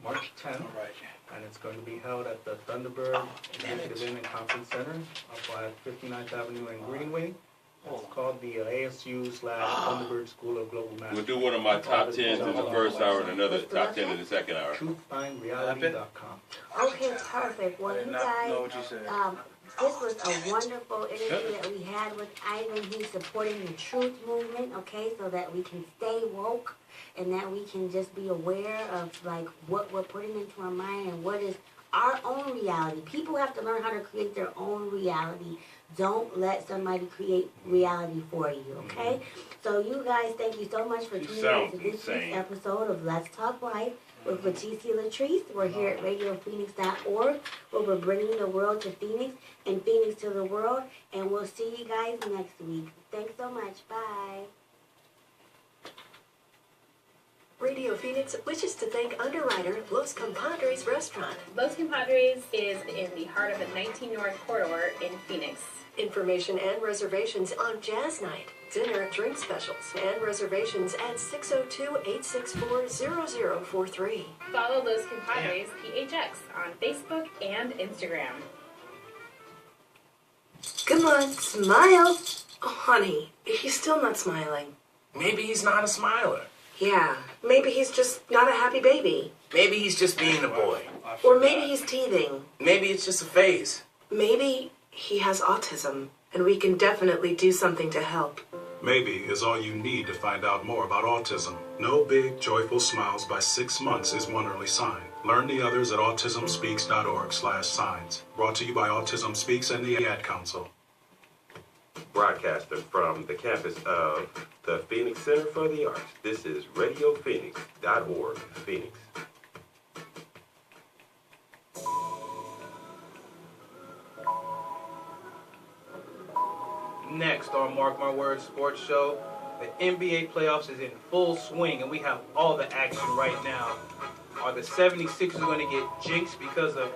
March 10th, and it's going to be held at the Thunderbird Executive Inn and Conference Center up at 59th Avenue and Greenway. It's called the ASU/Thunderbird School of Global Management. We'll do one of my top 10s in the first hour and another top 10 in the second hour. TruthFindReality.com. Okay, perfect. Well, you guys, this was a wonderful interview that we had with Ivan. He's supporting the truth movement, okay, so that we can stay woke and that we can just be aware of, like, what we're putting into our mind and what is our own reality. People have to learn how to create their own reality. Don't let somebody create reality for you, okay? So you guys, thank you so much for tuning in to this week's episode of Let's Talk Life with Leticia Latrice. We're here at RadioPhoenix.org, where we're bringing the world to Phoenix and Phoenix to the world. And we'll see you guys next week. Thanks so much. Bye. Radio Phoenix wishes to thank underwriter Los Compadres Restaurant. Los Compadres is in the heart of the 19 North Corridor in Phoenix. Information and reservations on Jazz Night, dinner, drink specials, and reservations at 602-864-0043. Follow Los Compadres PHX on Facebook and Instagram. Come on, smile. Oh, honey, he's still not smiling. Maybe he's not a smiler. Yeah, maybe he's just not a happy baby. Maybe he's just being a boy. Or maybe he's teething. Maybe it's just a phase. Maybe he has autism, and we can definitely do something to help. Maybe is all you need to find out more about autism. No big, joyful smiles by 6 months is one early sign. Learn the others at autismspeaks.org/signs. Brought to you by Autism Speaks and the Ad Council. Broadcasting from the campus of the Phoenix Center for the Arts, this is RadioPhoenix.org, Phoenix. Next on Mark My Words Sports Show, the NBA playoffs is in full swing, and we have all the action right now. Are the 76ers going to get jinxed because of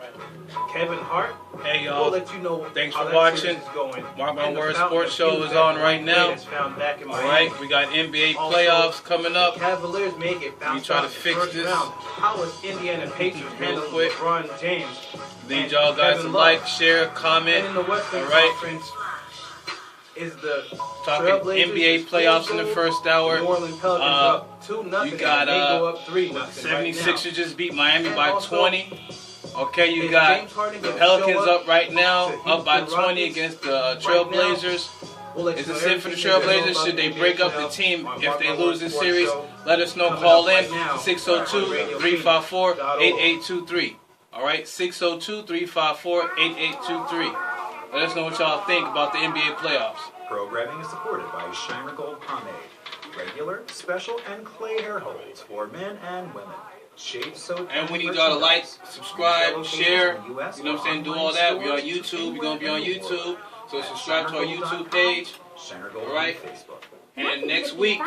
Kevin Hart? Hey, y'all. We'll let you know Thanks how for that watching. series is going. Mark My And the Words Fountain Sports of Show Youth is that on Mike right now. Is found back in All Miami. right, we got NBA Also, playoffs coming up. The Cavaliers may get We bounced try out to in the fix first this round. How is Indiana Pacers real handling quick. LeBron James? Need y'all guys to like, share, comment. And in the Western All right. Conference is the Talking Trailblazers NBA playoffs in the first hour. New Orleans Pelicans up 2-0. You got They go up 3-0 right 76ers now. just beat Miami And by also, 20. Okay, you is got James Harden the gonna Pelicans show up right now, to up by Houston 20 Rockets against the right Trailblazers. We'll let Is you it know safe for the everything you know Trailblazers? about Should they the break up the playoffs team on if Mark they My lose Words this Sports series? Show. Let us know. Coming Call up in right now on 602-354-8823. All right, 602-354-8823. Let us know what y'all think about the NBA playoffs. Programming is supported by Shiner Gold Pomade. Regular, special, and clay hair holds for men and women. Shave soap And we need y'all to like, subscribe, share, you know what I'm saying, do all that. We on YouTube, we're going to be on YouTube. So subscribe to our YouTube page. All right? And next week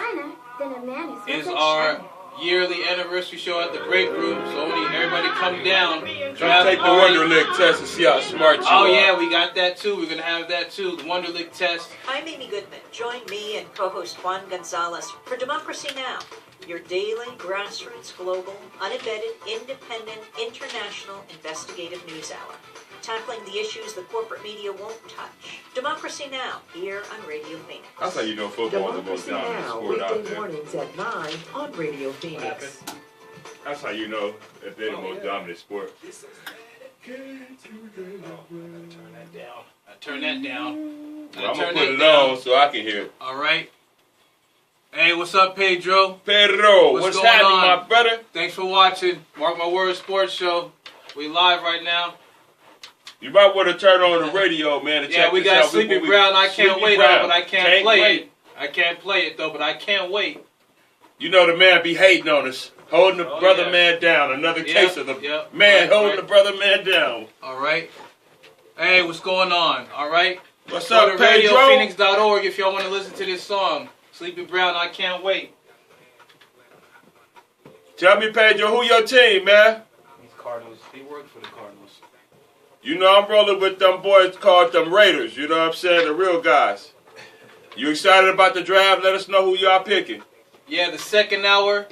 is our yearly anniversary show at the break room. So we need everybody come down. Come take the Wonderlic test and see how smart you are. Oh yeah, we got that too. We're going to have that too, the Wonderlic test. I'm Amy Goodman. Join me and co-host Juan Gonzalez for Democracy Now!, your daily, grassroots, global, unembedded, independent, international, investigative news hour. Tackling the issues the corporate media won't touch. Democracy Now! Here on Radio Phoenix. That's how you know football is the most dominant sport out there. Mornings at 9 on Radio Phoenix. That's how you know if they're the most dominant sport. Oh, I turn that down. Well, I'm going to put it on so I can hear it. All right. Hey, what's up, Pedro? Pedro, what's going happening, on? my brother? Thanks for watching Mark My Words Sports Show. We live right now. You might want to turn on the radio, man, to check Yeah, we this got out. Sleepy Brown. I can't Sleepy wait, Brown. though, but I can't play it. I can't play it, though, but I can't wait. You know the man be hating on us, holding the brother man down. Another case of the man holding the brother man down. All right. Hey, what's going on? All right. What's Go up, to Pedro? RadioPhoenix.org if y'all want to listen to this song. Sleepy Brown, I can't wait. Tell me, Pedro, who your team, man? He's Cardinals. He works for the Cardinals. You know I'm rolling with them boys called them Raiders. You know what I'm saying? The real guys. You excited about the draft? Let us know who y'all picking. Yeah, the second hour.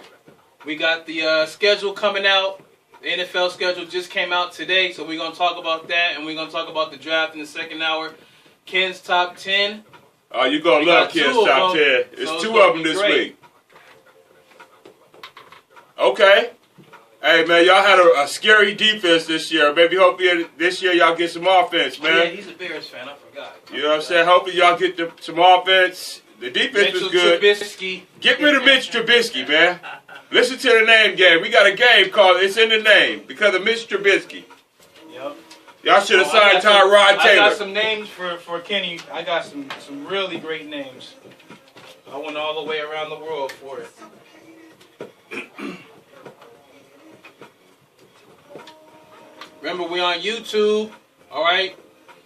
We got the schedule coming out. The NFL schedule just came out today, so we're going to talk about that, and we're going to talk about the draft in the second hour. Ken's top 10. Oh, you're going to love Ken's top 10. It's two of them this week. Okay. Hey, man, y'all had a scary defense this year. Maybe hopefully this year y'all get some offense, man. Oh, yeah, he's a Bears fan. I forgot. You know what I'm saying? Hopefully y'all get some offense. The defense was good. Trubisky. Get rid of Mitch Trubisky, man. Listen to the name game. We got a game called It's in the Name because of Mitch Trubisky. Yep. Y'all should have signed Tyrod Taylor. I got some names for Kenny. I got some really great names. I went all the way around the world for it. Remember, we on YouTube, all right?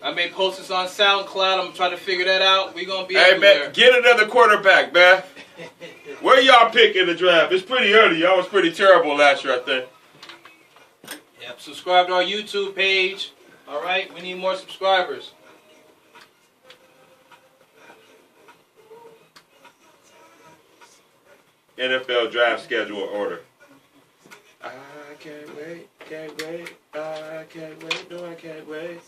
I may post this on SoundCloud. I'm trying to figure that out. We're going to be everywhere. Man, get another quarterback, man. Where y'all pick in the draft? It's pretty early. Y'all was pretty terrible last year, I think. Yep, subscribe to our YouTube page. All right, we need more subscribers. NFL draft schedule order. I can't wait, I can't wait, no I can't wait.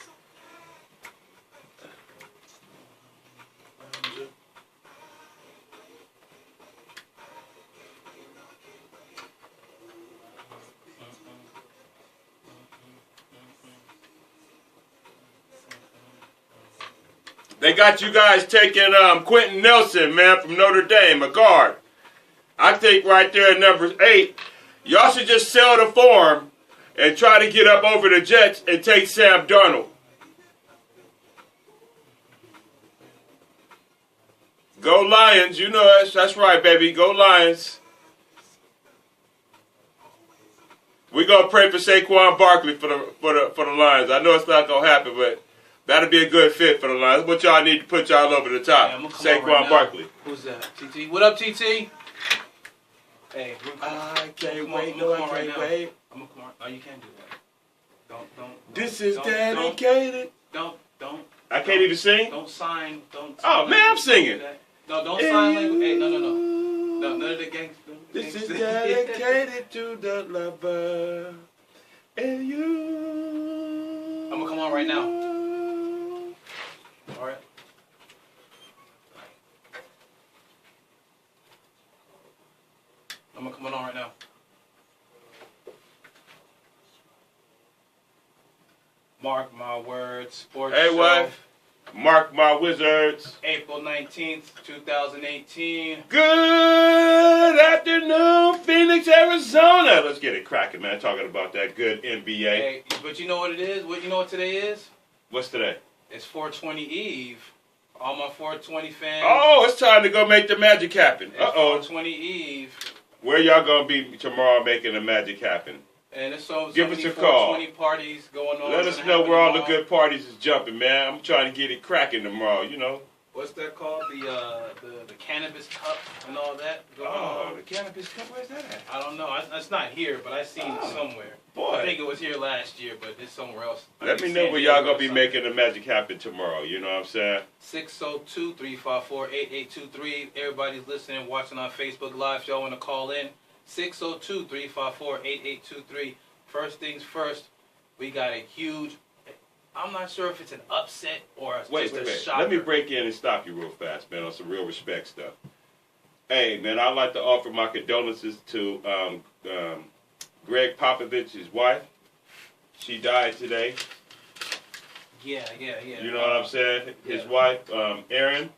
They got you guys taking Quentin Nelson, man, from Notre Dame, a guard. I think right there at number 8, y'all should just sell the farm and try to get up over the Jets and take Sam Darnold. Go Lions, you know that's right, baby. Go Lions. We're gonna pray for Saquon Barkley for the Lions. I know it's not gonna happen, but that'll be a good fit for the Lions. What y'all need to put y'all over the top. Yeah, Saquon Barkley. Who's that? TT. What up, TT? Hey, I can't wait. No, I can't wait. I'm gonna come on. Oh, you can't do that. Don't. This is dedicated. Don't. I can't even sing. Don't sign. Don't. Oh man, I'm singing. No, don't sign language. Hey, no. No, none of the gangsters. This is dedicated to the lover and you. I'm gonna come on right now. All right. I'm gonna come on right now. Mark my words. Sports Hey, show. wife. Mark my wizards. April 19th, 2018. Good afternoon, Phoenix, Arizona. Let's get it cracking, man. Talking about that good NBA. Hey, but you know what it is? You know what today is? What's today? It's 420 Eve. All my 420 fans. Oh, it's time to go make the magic happen. It's 420 Eve. Where y'all gonna be tomorrow making the magic happen? And there's so Give us many a call. 420 parties going on. Let us know where all the good parties is jumping, man. I'm trying to get it cracking tomorrow, you know. What's that called? The cannabis cup and all that going on. The cannabis cup, where's that at? I don't know. It's not here, but I seen it somewhere. Boy. I think it was here last year, but it's somewhere else. Let me know where y'all gonna be making the magic happen tomorrow, you know what I'm saying? 602-354-8823. Everybody's listening, watching on Facebook Live. If y'all want to call in, 602-354-8823. First things first, we got a huge, I'm not sure if it's an upset or just a shocker. Let me break in and stop you real fast, man, on some real respect stuff. Hey, man, I'd like to offer my condolences to Greg Popovich's wife. She died today. Yeah. You know what I'm saying? His wife, Erin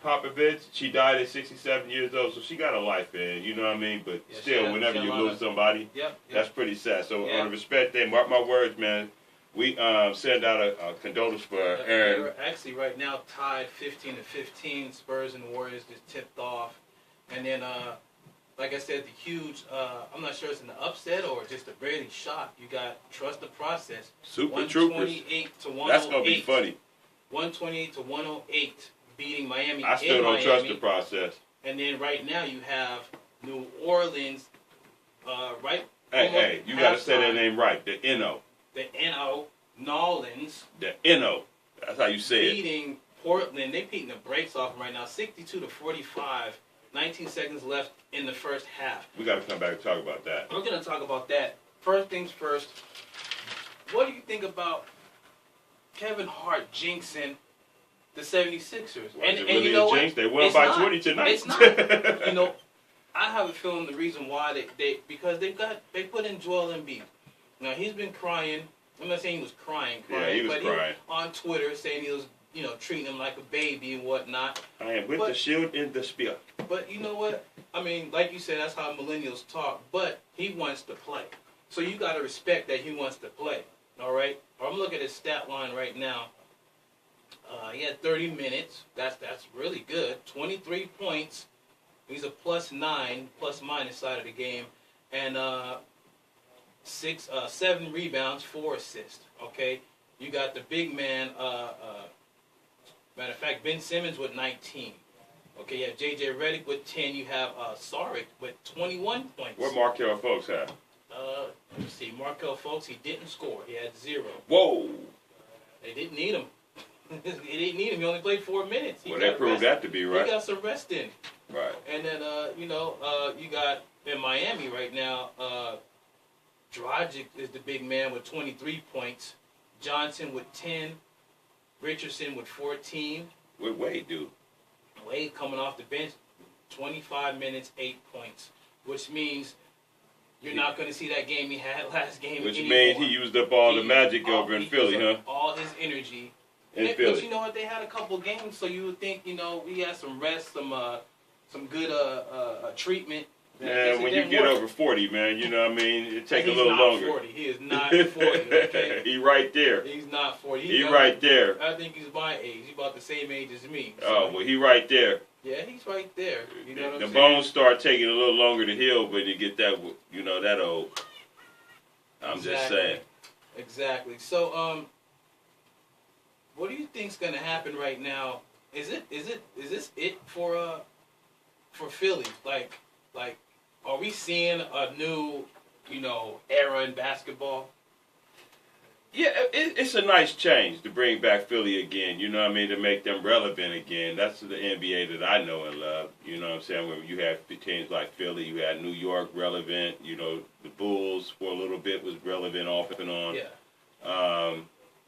Popovich, she died at 67 years old, so she got a life in, you know what I mean? But still, whenever you lose somebody, that's pretty sad. So on a respect day, mark my words, man, we send out a condolence for Erin. They're actually right now tied 15-15. Spurs and Warriors just tipped off. And then, like I said, the huge, I'm not sure it's an upset or just a really shock. You got Trust the Process. Super Troopers. 128 to 108. That's going to be funny. 128 to 108. Beating Miami. I still don't trust the process. And then right now you have New Orleans, right? Hey, you got to say that name right. The N.O. The N.O. Nolans. The N.O. That's how you say it. Beating Portland. They're beating the brakes off them right now. 62-45. 19 seconds left in the first half. We got to come back and talk about that. We're going to talk about that first things first. What do you think about Kevin Hart jinxing the 76ers? And really you know what? They won by 20 tonight. It's not. You know, I have a feeling the reason why because they put in Joel Embiid. Now he's been crying. I'm not saying he was crying, yeah, he was but crying. He was on Twitter saying he was, treating him like a baby and whatnot. I am with the shield and the spear. But you know what? I mean, like you said, that's how millennials talk. But he wants to play, so you got to respect that he wants to play. All right. I'm looking at his stat line right now. He had 30 minutes. That's really good. 23 points. He's a +9, plus minus side of the game, and 7 rebounds, 4 assists. Okay, you got the big man. Matter of fact, Ben Simmons with 19. Okay, you have J.J. Redick with 10. You have Saric with 21 points. What Markelle Fultz have? Let's see. Markelle Fultz, he didn't score. He had 0. Whoa. They didn't need him. They didn't need him. He only played 4 minutes. Well, they proved that to be right. He got some rest in. Right. And then, you got in Miami right now, Dragic is the big man with 23 points. Johnson with 10. Richardson with 14. What Wade do? Wade coming off the bench, 25 minutes, 8 points. Which means you're not going to see that game he had last game Which anymore. means he used up all the magic over in Philly, huh? All his energy. In Philly. But you know what? They had a couple games, so you would think, he had some rest, some good treatment. Man, when you get over 40, man, you know what I mean? It takes a little longer. 40. He is not 40, okay? He right there. He's not 40. He right there. I think he's my age. He's about the same age as me. So. Oh, well, he right there. Yeah, he's right there. You know what I'm saying? The bones start taking a little longer to heal when you get that, that old. I'm just saying. Exactly. So, what do you think's gonna happen right now? Is this it for Philly? Like, are we seeing a new, era in basketball? Yeah, it's a nice change to bring back Philly again, you know what I mean, to make them relevant again. That's the NBA that I know and love, you know what I'm saying? When you have teams like Philly, you had New York relevant, the Bulls for a little bit was relevant off and on. Yeah.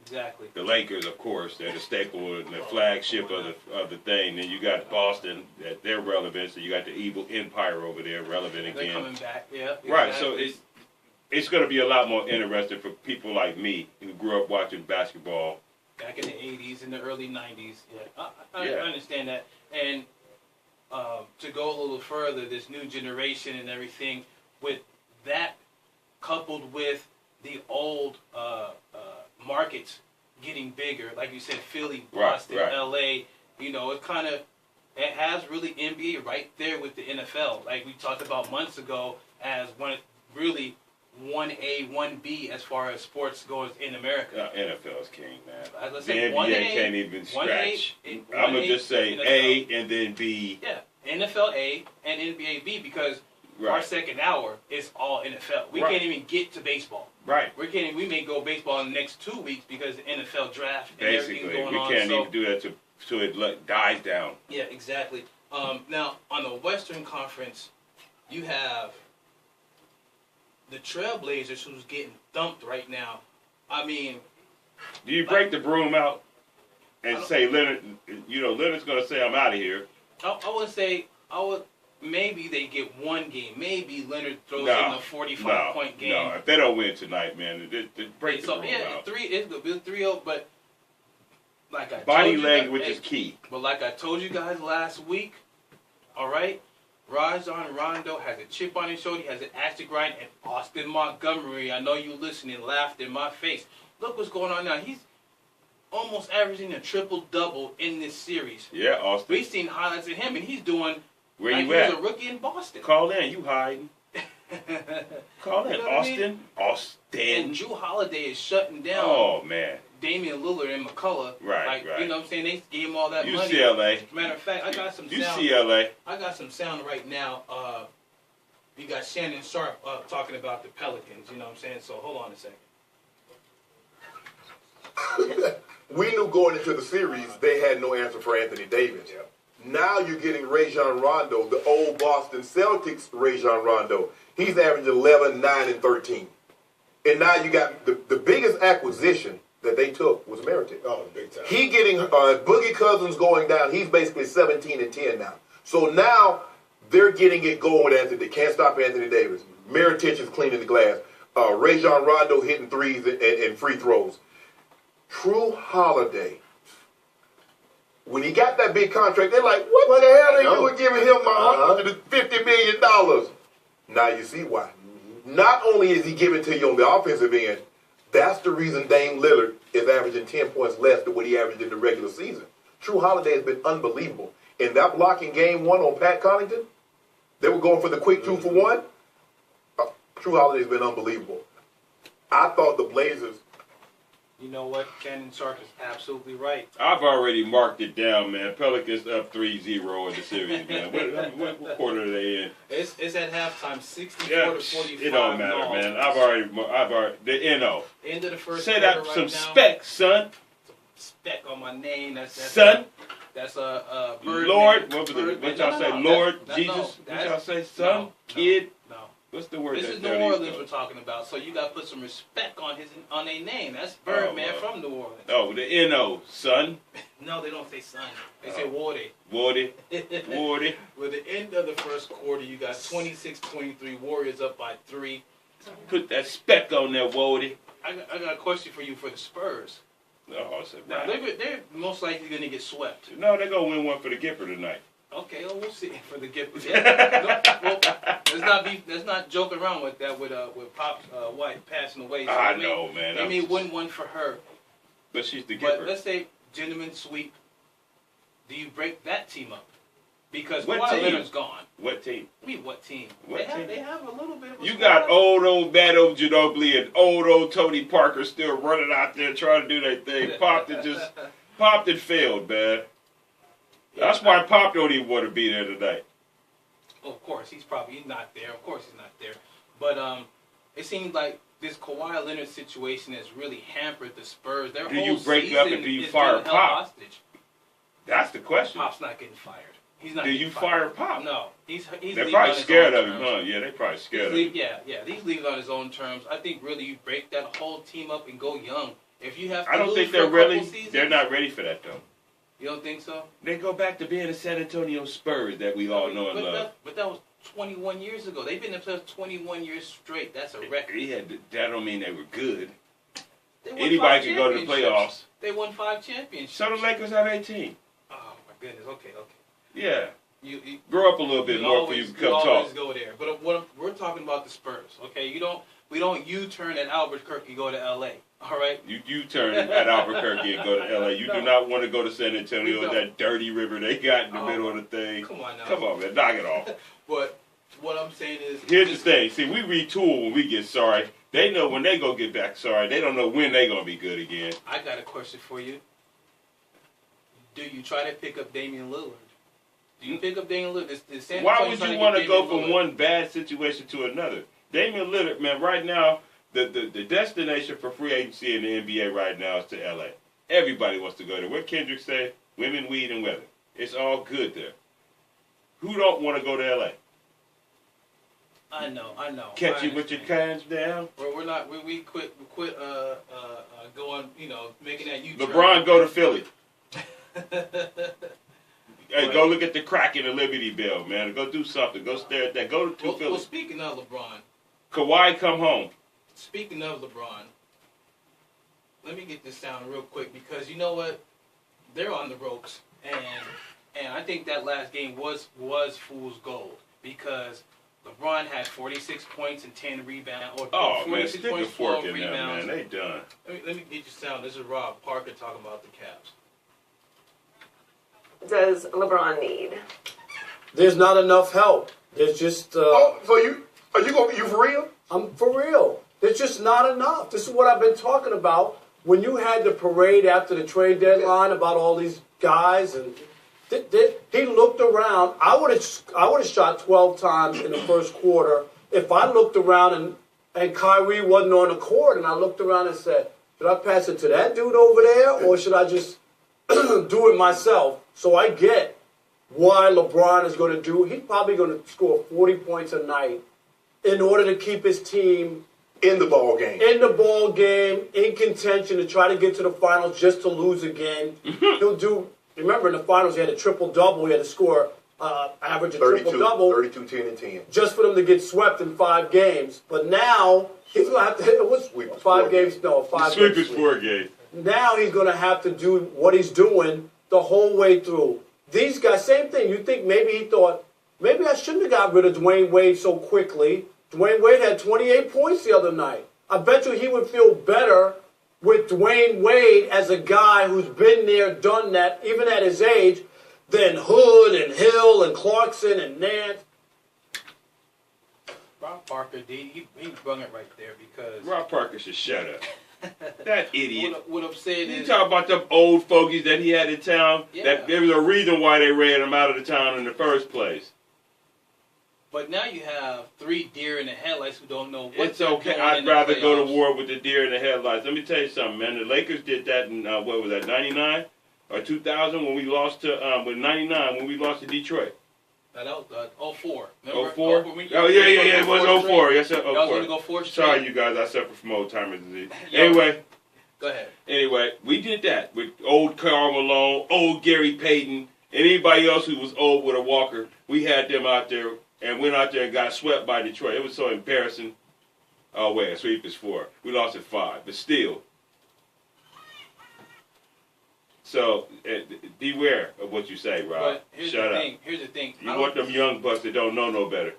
Exactly. The Lakers, of course, they're the staple and the flagship of the thing. Then you got Boston, they're relevant, so you got the evil empire over there relevant again. They're coming back, yeah. Exactly. Right, so it's going to be a lot more interesting for people like me who grew up watching basketball. Back in the 80s and the early 90s. Yeah, I understand that. And to go a little further, this new generation and everything, with that coupled with the old markets getting bigger, like you said, Philly, Boston, right. L.A., it has really NBA right there with the NFL. Like we talked about months ago as really 1A, 1B as far as sports goes in America. NFL is king, man. As I The said, NBA 1A, can't even scratch. 1A, I'm going to just say NFL. A and then B. Yeah, NFL A and NBA B because our second hour is all NFL. We can't even get to baseball. Right. We may go baseball in the next 2 weeks because the NFL draft and Basically, everything's going on. we can't even do that till it dies down. Yeah, exactly. Now, on the Western Conference, you have the Trailblazers who's getting thumped right now. I mean... Do you break the broom out and say, Leonard, Leonard's going to say, I'm out of here? I would maybe they get one game. Maybe Leonard throws in a 45-point game. No, if they don't win tonight, man, they break the broom out. It's going to be 3-0, but like I Body told you language guys, is key. But like I told you guys last week, all right, Rajon Rondo has a chip on his shoulder. He has an axe to grind. And Austin Montgomery, I know you listening, laughed in my face. Look what's going on now. He's almost averaging a triple-double in this series. Yeah, Austin. We've seen highlights of him, and he's doing Where like you he at? was a rookie in Boston. Call in. You hiding. Call in. You know what I Austin. mean? Austin. And Drew Holiday is shutting down Damian Lillard and McCullough. Right. You know what I'm saying? They gave him all that money. UCLA. Matter of fact, I got some sound. UCLA. I got some sound right now. You got Shannon Sharp talking about the Pelicans. You know what I'm saying? So hold on a second. We knew going into the series they had no answer for Anthony Davis. Now you're getting Rajon Rondo, the old Boston Celtics Rajon Rondo. He's averaging 11, 9, and 13. And now you got the biggest acquisition that they took was Meritage. Oh, big time. He getting Boogie Cousins going down. He's basically 17-10 now. So now they're getting it going with Anthony. They can't stop Anthony Davis. Meritage is cleaning the glass. Rajon Rondo hitting threes and free throws. True Holiday. When he got that big contract, they're like, what the hell are you doing giving him $150 million? Now you see why. Not only is he giving to you on the offensive end, that's the reason Dame Lillard is averaging 10 points less than what he averaged in the regular season. True Holiday has been unbelievable. In that block in game 1 on Pat Connaughton, they were going for the quick 2-for-1. True Holiday has been unbelievable. I thought the Blazers. You know what? Cannon Shark is absolutely right. I've already marked it down, man. Pelicans up 3-0 in the series, man. What quarter are they in? It's at halftime, 64-45. It don't matter, man. I've already the NO. End of the first. Say that right some now. Spec, son. Speck on my name. That's son. That's a Bird Lord. Man. What y'all say? Lord Jesus. What y'all say? Son. Kid. No. What's the word? This is New Orleans we're talking about, so you got to put some respect on their name. That's Birdman from New Orleans. Oh, the N.O., son. No, they don't say son. They say Wardy. Wardy. With the end of the first quarter, you got 26-23, Warriors up by 3. Put that speck on there, Wardy. I got a question for you for the Spurs. Oh, now, they're most likely going to get swept. No, they're going to win one for the Gipper tonight. Okay, well, we'll see for the gift. Let's not joke around with that. With Pop White passing away. So I know, man. They may win one for her. But she's the giver. But let's say gentlemen sweep. Do you break that team up? Because what Kawhi team? Leonard's gone. What team? I mean, what team? What team? They have a little bit of a You got old Bado Ginobili and old Tony Parker still running out there trying to do their thing. Popped and failed, man. That's why Pop don't even want to be there tonight. Well, of course, he's not there. Of course he's not there. But it seems like this Kawhi Leonard situation has really hampered the Spurs. Their do whole you break season up and do you is fire held Pop? Hostage. That's the question. Pop's not getting fired. He's not. Do getting you fired. fire Pop? No, he's They're probably scared of him, huh? Yeah, they're probably scared of him. Yeah. He's leaving on his own terms. I think really you break that whole team up and go young. If you have to I don't lose think for they're a really. couple seasons, They're not ready for that though. You don't think so? They go back to being the San Antonio Spurs that we all know and love. But that was 21 years ago. They've been in the playoffs 21 years straight. That's a record. That don't mean they were good. Anybody can go to the playoffs. They won 5 championships. So the Lakers have 18. Oh my goodness. Okay. Yeah. You grow up a little bit more before you come talk. Always go there. But we're talking about the Spurs. Okay. We don't U-turn at Albuquerque and go to L.A. All right. You U-turn at Albuquerque and go to L.A. You do not want to go to San Antonio, that dirty river they got in the middle of the thing. Come on now. Come on, man. Knock it off. But what I'm saying is... Here's the thing. See, we retool when we get sorry. They know when they go get back sorry. They don't know when they going to be good again. I got a question for you. Do you try to pick up Damian Lillard? Do you pick up Damian Lillard? Why would you want to go from one bad situation to another? Damian Lillard, man, right now, the destination for free agency in the NBA right now is to L.A. Everybody wants to go there. What Kendrick say? Women, weed, and weather. It's all good there. Who don't want to go to L.A.? I know. Catch you with your cans down. We're not. We quit going. Making that U-turn. LeBron go to Philly. Hey, go look at the crack in the Liberty Bell, man. Go do something. Go stare at that. Go to Philly. Well, speaking of LeBron. Kawhi come home. Speaking of LeBron, let me get this down real quick because you know what? They're on the ropes, and I think that last game was fool's gold because LeBron had 46 points and 10 rebounds. Oh, 46 man, stick a points, fork 12 in there, rebounds. man. They done. Let me get you sound. This is Rob Parker talking about the Cavs. Does LeBron need? There's not enough help. There's just... so you for real? I'm for real. There's just not enough. This is what I've been talking about. When you had the parade after the trade deadline about all these guys, and he looked around. I would have shot 12 times in the first quarter if I looked around and Kyrie wasn't on the court, and I looked around and said, should I pass it to that dude over there, or should I just do it myself? So I get why LeBron is going to do. He's probably going to score 40 points a night in order to keep his team In the ball game. In the ball game, in contention to try to get to the finals just to lose again. He'll do, remember in the finals he had a triple-double. He had to score average a triple-double. 32, 10, and 10. Just for them to get swept in 5 games. But now, he's going to have to, it was Sweep is 5 games, no, 5 sweep games. is 4 games. Now he's going to have to do what he's doing the whole way through. These guys, same thing. You think maybe he thought, maybe I shouldn't have got rid of Dwayne Wade so quickly. Dwayne Wade had 28 points the other night. I bet you he would feel better with Dwayne Wade as a guy who's been there, done that, even at his age, than Hood and Hill and Clarkson and Nance. Rob Parker, he brung it right there because... Rob Parker should shut up. That idiot. What I'm saying is... You talk about them old fogies that he had in town. Yeah. That there was a reason why they ran him out of the town in the first place. But now you have 3 deer in the headlights who don't know what It's they're okay. doing I'd in the rather go playoffs. to war with the deer in the headlights. Let me tell you something, man. The Lakers did that in, what was that, 99 or 2000 when we lost to, with 99 when we lost to Detroit. That was 04. 04? Oh, yeah. It was 04. Yes, 04. Y'all was gonna go 4 straight. Sorry, you guys. I suffer from old-timer disease. Yo, Anyway. Go ahead. Anyway, we did that with old Karl Malone, old Gary Payton, and anybody else who was old with a walker. We had them out there and went out there and got swept by Detroit. It was so embarrassing. Oh, wait, a sweep is 4. We lost at 5, but still. So, beware of what you say, Rob. But here's Shut the up. thing. Here's the thing. You want them young bucks that don't know no better.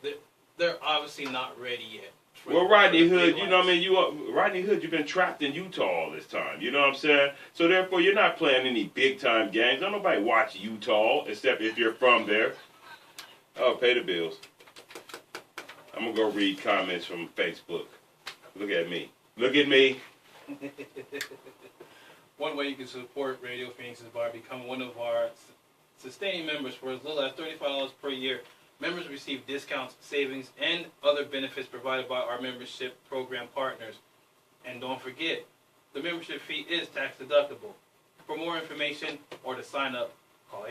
They're obviously not ready yet. Well, Rodney Hood, you know what I mean? Rodney Hood, you've been trapped in Utah all this time. You know what I'm saying? So, therefore, you're not playing any big-time games. Don't nobody watch Utah, except if you're from there. Oh, pay the bills. I'm going to go read comments from Facebook. Look at me. Look at me. One way you can support Radio Phoenix's Bar, become one of our sustaining members for as little as $35 per year. Members receive discounts, savings, and other benefits provided by our membership program partners. And don't forget, the membership fee is tax deductible. For more information or to sign up, call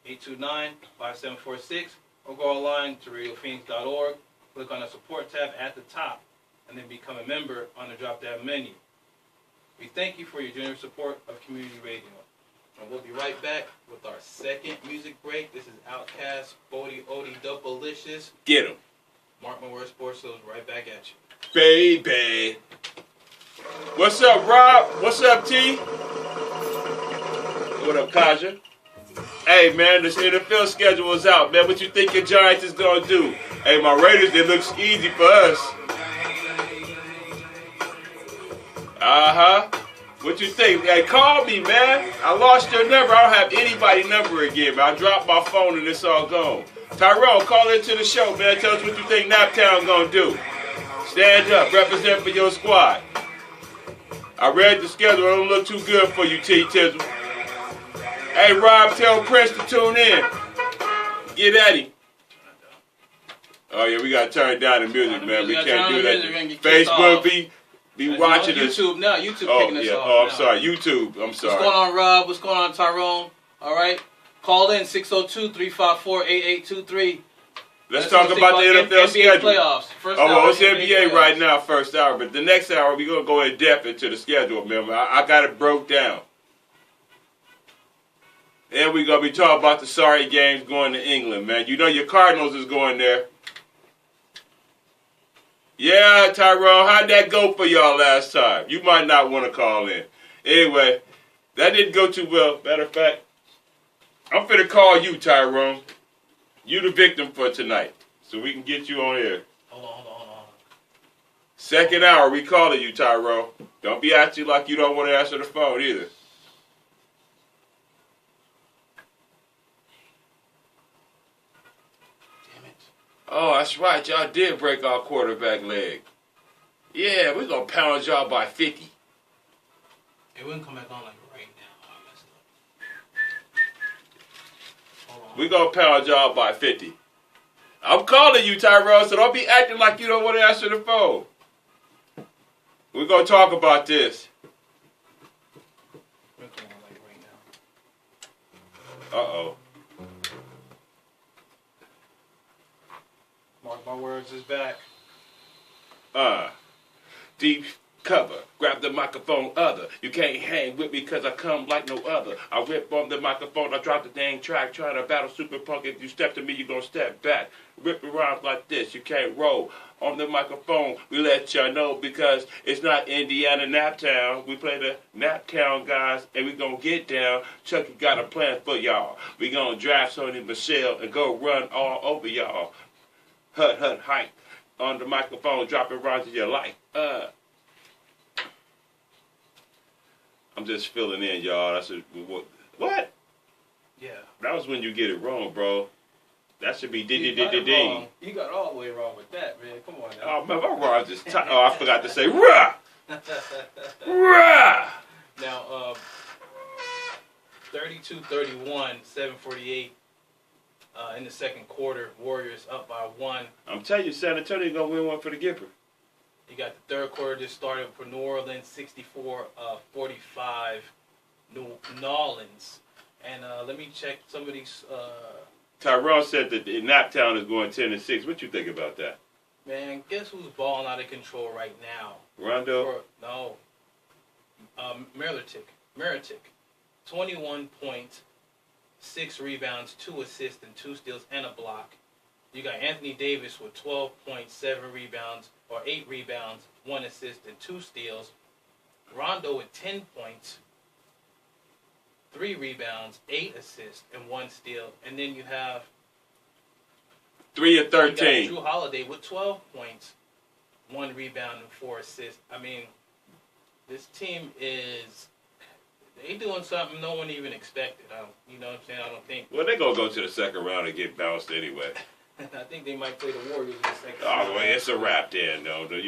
480-829-5746 or go online to radiophoenix.org. Click on the support tab at the top and then become a member on the drop-down menu. We thank you for your generous support of community radio. And we'll be right back with our second music break. This is Outkast, Bodie Odie, Dopalicious. Get him. Mark my word, Sports Shows right back at you. Baby. What's up, Rob? What's up, T? What up, Kaja? Hey, man, this NFL schedule is out, man. What you think your Giants is going to do? Hey, my Raiders, it looks easy for us. Uh-huh. What you think? Hey, call me, man. I lost your number. I don't have anybody's number again, man. I dropped my phone and it's all gone. Tyrone, call into the show, man. Tell us what you think Naptown gonna do. Stand up. Represent for your squad. I read the schedule. It don't look too good for you, T. Tizzle. Hey, Rob, tell Prince to tune in. Get at him. Oh, yeah, we got to turn down the music, man. We can't do that. Facebook, be watching us. YouTube now. YouTube kicking us off. Oh, I'm sorry. YouTube. I'm sorry. What's going on, Rob? What's going on, Tyrone? All right. Call in 602-354-8823. Let's talk about the NFL schedule. Playoffs. First well, it's NBA right now, first hour. But the next hour, we're going to go in depth into the schedule, man. I got it broke down. And we're going to be talking about the sorry games going to England, man. You know your Cardinals is going there. Yeah, Tyrone, how'd that go for y'all last time? You might not want to call in. Anyway, that didn't go too well. Matter of fact, I'm finna call you, Tyrone. You the victim for tonight, so we can get you on air. Hold on. Second hour, we calling you, Tyrone. Don't be acting like you don't want to answer the phone either. Oh, that's right. Y'all did break our quarterback leg. Yeah, we're going to pound y'all by 50. It wouldn't come back on like right now. I messed up. Hold on. We're going to pound y'all by 50. I'm calling you, Tyrone, so don't be acting like you don't want to answer the phone. We're going to talk about this. It wouldn't come on like right now. Uh-oh. Mark my words is back. deep cover. Grab the microphone, other. You can't hang with me because I come like no other. I rip on the microphone, I drop the dang track, trying to battle Super Punk. If you step to me, you going to step back. Rip around like this, you can't roll. On the microphone, we let y'all know because it's not Indiana Naptown. We play the Naptown guys, and we going to get down. Chucky got a plan for y'all. We going to draft Sony Michelle and go run all over y'all. Hut, hike. On the microphone, dropping rhymes of your life. I'm just filling in, y'all. That's what? Yeah. That was when you get it wrong, bro. That should be You got all the way wrong with that, man. Come on now. Oh, man, my rhymes is tight. Oh, I forgot to say, rah! Rah! Now, 32-31, 7:48 in the second quarter. Warriors up by 1. I'm telling you, San Antonio going to win one for the Gipper. You got the third quarter just started for New Orleans, 64-45, New Orleans. And let me check some of these. Tyrone said that Naptown is going 10-6. What you think about that? Man, guess who's balling out of control right now? Rondo? No. Meritic. 21 points, 6 rebounds, 2 assists, and 2 steals, and a block. You got Anthony Davis with 12 points, 7 rebounds, or 8 rebounds, 1 assist, and 2 steals. Rondo with 10 points, 3 rebounds, 8 assists, and 1 steal. And then you have 3 of 13. Drew Holiday with 12 points, 1 rebound, and 4 assists. I mean, this team they doing something no one even expected. You know what I'm saying? I don't think. Well, they're going to go to the second round and get bounced anyway. I think they might play the Warriors in the second round. Oh, well, it's a wrap then, though. Did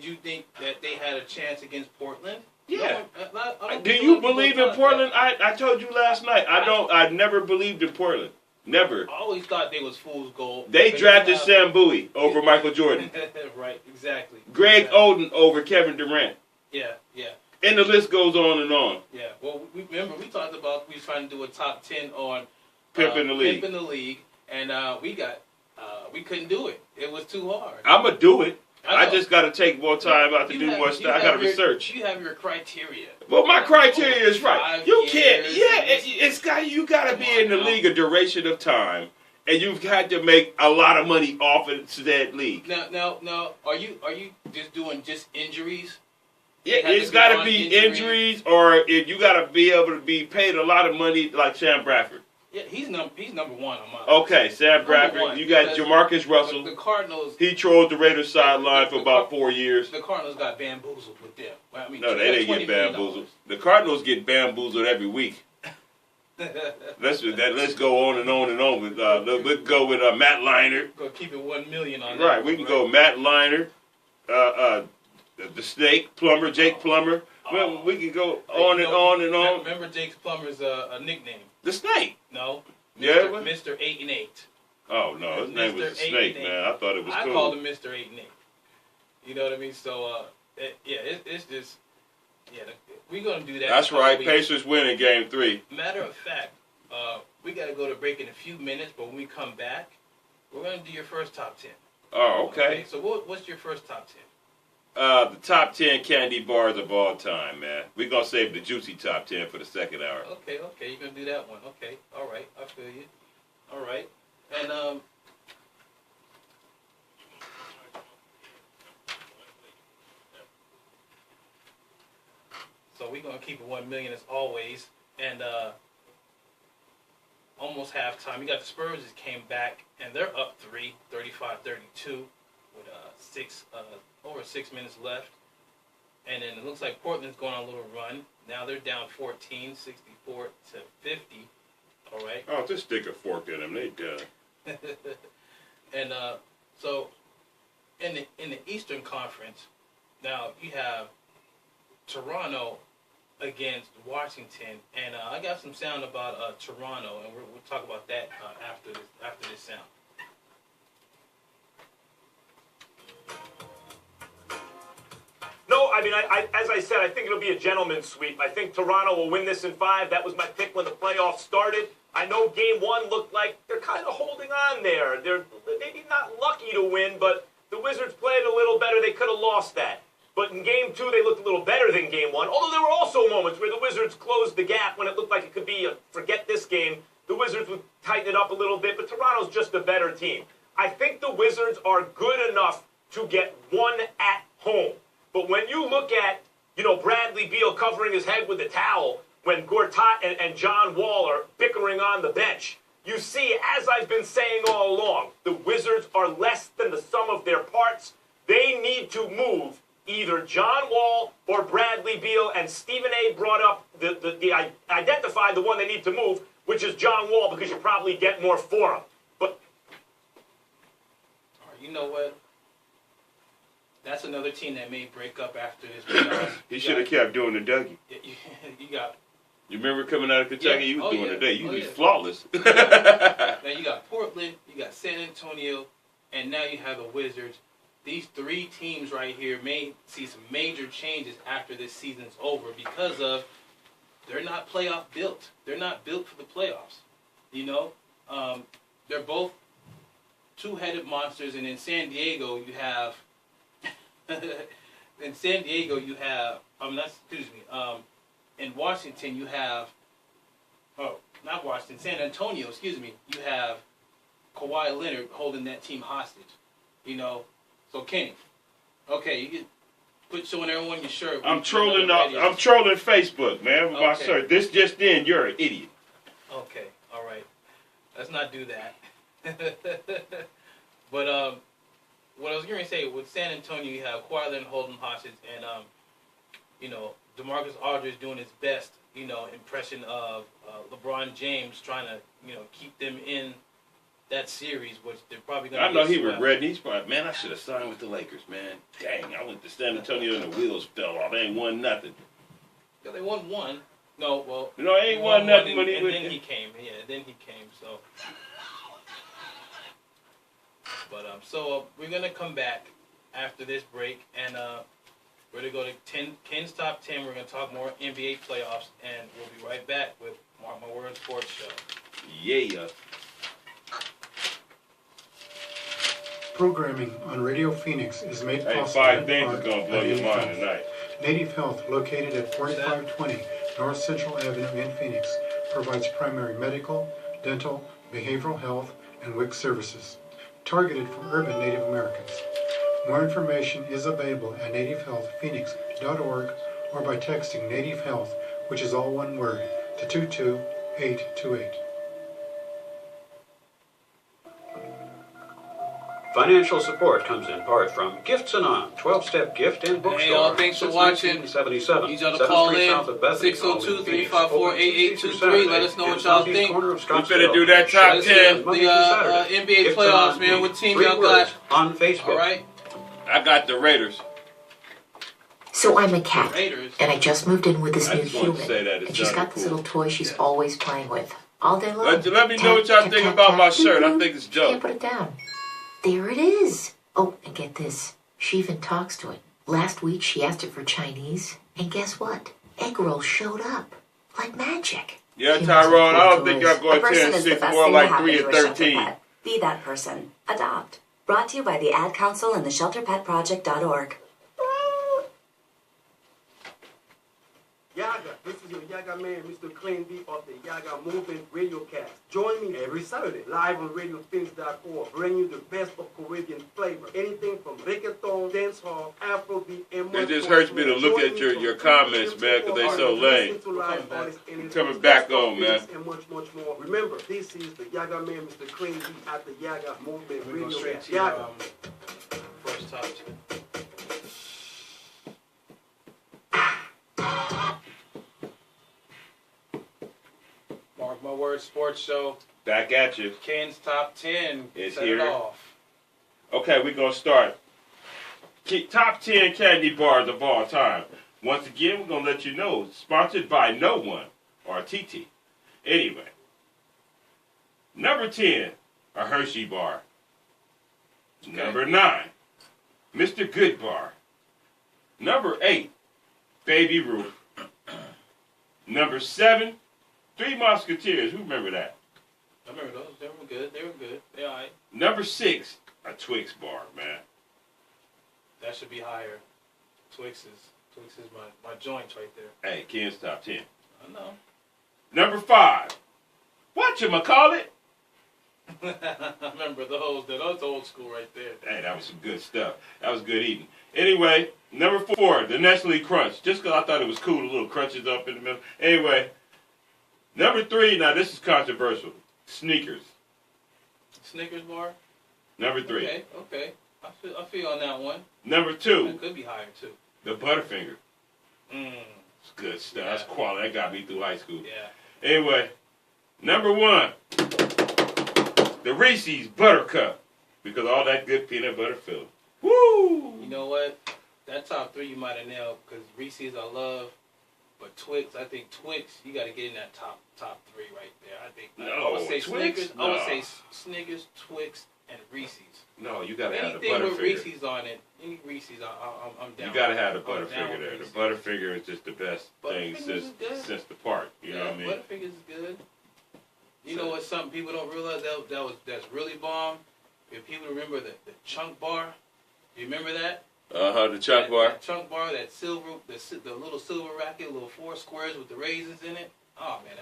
you think that they had a chance against Portland? Yeah. No, do you believe in Portland? I told you last night. I never believed in Portland. Never. I always thought they was fool's gold. They drafted Sam Bowie over Michael Jordan. Right, exactly. Greg Oden over Kevin Durant. Yeah. And the list goes on and on. Yeah. Well, we talked about we was trying to do a top 10 on Pimping the League. Pimping the League, and we couldn't do it. It was too hard. I'm gonna do it. I just got to take more time out to do more stuff. I got to research. You have your criteria. Well, my criteria is right. You can't. Yeah, you got to be in the league a duration of time, and you've had to make a lot of money off of that league. Now, are you just doing injuries? Yeah, it's got to be injuries, or you got to be able to be paid a lot of money, like Sam Bradford. Yeah, he's number 1 on my. Okay, Sam Bradford. You got Jamarcus Russell. The Cardinals. He trolled the Raiders sideline for about 4 years. The Cardinals got bamboozled with them. I mean, no, they didn't get bamboozled. The Cardinals get bamboozled every week. Let's go on and on and on with. Let's go with Matt Leinart. Go keep it 1 million on that. Right, we can go Matt Leinart, the Snake Plumber, Jake Plumber. Well, we can go on and on and on. Remember Jake Plumber's a nickname. The Snake. No. Mr. 8 and 8. Oh no, his name was the Snake, man. I thought it was cool. I called him Mr. 8 and 8. You know what I mean? So it's just we're gonna do that. That's right. Pacers win in Game 3. Matter of fact, we gotta go to break in a few minutes, but when we come back, we're gonna do your first top 10. Oh, okay. So what's your first top 10? The top 10 candy bars of all time, man. We're going to save the juicy top 10 for the second hour. Okay, you're going to do that one. Okay, all right, I feel you. All right, and so we're going to keep it 1 million as always, and almost halftime. You got the Spurs just came back, and they're up 3, 35-32 with over 6 minutes left. And then it looks like Portland's going on a little run. Now they're down 14, 64-50. All right. Oh, just stick a fork in them. They done. And so in the Eastern Conference, now you have Toronto against Washington, and I got some sound about Toronto, and we'll talk about that after this sound. No, I mean, as I said, I think it'll be a gentleman's sweep. I think Toronto will win this in 5. That was my pick when the playoffs started. I know Game 1 looked like they're kind of holding on there. They're maybe not lucky to win, but The Wizards played a little better. They could have lost that. But in Game 2, they looked a little better than Game 1. Although there were also moments where the Wizards closed the gap when it looked like it could be a forget this game. The Wizards would tighten it up a little bit, but Toronto's just a better team. I think the Wizards are good enough to get one at home. But when you look at, Bradley Beal covering his head with a towel when Gortat and John Wall are bickering on the bench, you see, as I've been saying all along, the Wizards are less than the sum of their parts. They need to move either John Wall or Bradley Beal, and Stephen A. brought up identified the one they need to move, which is John Wall, because you probably get more for him. But you know what? That's another team that may break up after this playoffs. He should have kept doing the Dougie. You remember coming out of Kentucky? You was doing the day. You was flawless. Now you got Portland, you got San Antonio, and now you have the Wizards. These three teams right here may see some major changes after this season's over because of they're not playoff built. They're not built for the playoffs. They're both two-headed monsters, and in San Diego you have in Washington you have San Antonio, you have Kawhi Leonard holding that team hostage. So Kenny, okay, you get quit showing everyone your shirt. I'm trolling Facebook, man, with my shirt. This just in, you're an idiot. Okay, all right. Let's not do that. But what I was going to say, with San Antonio, you have Kawhi Leonard holding hostage, and DeMarcus Aldridge doing his best, impression of LeBron James trying to, keep them in that series, which they're probably going to. I know he regretting. He's probably, man, I should have signed with the Lakers, man. Dang, I went to San Antonio and the wheels fell off. They ain't won nothing. Yeah, they won one. No, well. No, they ain't won nothing. And then he came. Yeah, then he came. So. But so we're gonna come back after this break, and we're gonna go to Ken's top 10. We're gonna talk more NBA playoffs, and we'll be right back with Mark My Words Sports Show. Yeah. Programming on Radio Phoenix is made possible. 5 things is gonna blow your mind tonight. Native Health, located at 4520 North Central Avenue in Phoenix, provides primary medical, dental, behavioral health, and WIC services, targeted for urban Native Americans. More information is available at nativehealthphoenix.org or by texting Native Health, which is all one word, to 22828. Financial support comes in part from Gifts and On, 12-step gift and bookstore. Hey, y'all, thanks for watching. Need y'all to call in 602-354-8823. Let us know what y'all think. We better do that top 10. The NBA playoffs, man. What team y'all got? On Facebook. All right. I got the Raiders. So I'm a cat, and I just moved in with this new human, and she's got this cool. little toy she's always playing with, all day long. Let me know what y'all think about my shirt. I think it's dope. Can't put it down. There it is. Oh, and get this. She even talks to it. Last week she asked it for Chinese, and guess what? Egg rolls showed up. Like magic. Yeah, Tyrone, I don't think y'all going 10-6, more like 3-13. Be that person. Adopt. Brought to you by the Ad Council and the ShelterPetProject.org. Yaga, this is your Yaga man, Mr. Clean D of the Yaga Movement Radiocast. Join me every Saturday live on RadioThings.org, bring you the best of Caribbean flavor. Anything from reggaeton, dancehall, Afrobeat, and much more. It just hurts me to look at your comments, man, because they so lame. Coming back on, man. And much more. Remember, this is the Yaga man, Mr. Clean D at the Yaga Movement Radiocast. Yaga. First top 10. Mark My Words Sports Show. Back at you. Ken's top 10. It's Set here. it off. Okay, we're going to start. Top 10 candy bars of all time. Once again, we're going to let you know. Sponsored by no one, or TT. Anyway. Number 10, a Hershey bar. Okay. Number 9, Mr. Good bar. Number 8, Baby Ruth. Number 7, Three Musketeers. Who remember that? I remember those. They were good. They were good. They all right. Number 6, a Twix bar, man. That should be higher. Twix is my joint right there. Hey, Ken's top 10. I know. Number 5. Whatchamacallit? I remember those. That's old school right there. Hey, that was some good stuff. That was good eating. Anyway, number 4, the Nestle Crunch. Just because I thought it was cool, the little crunches up in the middle. Anyway, number 3, now this is controversial. Snickers. Snickers bar? Number 3. Okay. I feel on that one. Number 2. It could be higher, too. The Butterfinger. It's good stuff. That's quality. That got me through high school. Yeah. Anyway, number 1. The Reese's Buttercup. Because all that good peanut butter filling. Woo! You know what? That top 3 you might have nailed. Because Reese's I love. But Twix, I think Twix, you got to get in that top 3 right there. I think. I would say Twix? Snickers. No. I would say Snickers, Twix, and Reese's. No, you got to have the Anything Butterfinger. with Reese's on it, any Reese's, I'm down. You got to have the Butterfinger there. The Butterfinger is just the best thing Butterfingers since the park. You know what I mean? Butterfingers is good. You know what? Some people don't realize that's really bomb. If people remember the chunk bar, you remember that? The chunk bar. That chunk bar, that silver, the little silver racket, little 4 squares with the raisins in it. Oh man,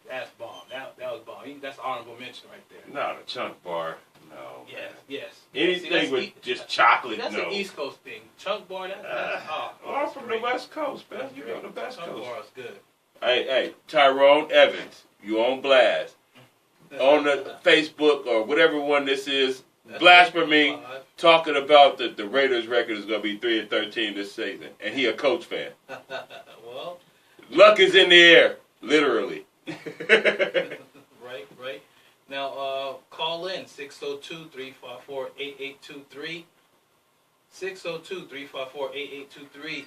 that's bomb. That was bomb. That's honorable mention right there. No, the chunk bar. No. Yes. Anything with just chocolate. That's no. an East Coast thing. Chunk bar. I'm from the West Coast, man. You know the West Chunk Coast. bar is good. Hey, Tyrone Evans, you on blast on the Facebook or whatever one this is. Blasphemy, talking about that the Raiders' record is going to be 3-13 this season, and he a Coach fan. Well, luck is in the air, literally. Right. Now, call in 602-354-8823. 602-354-8823.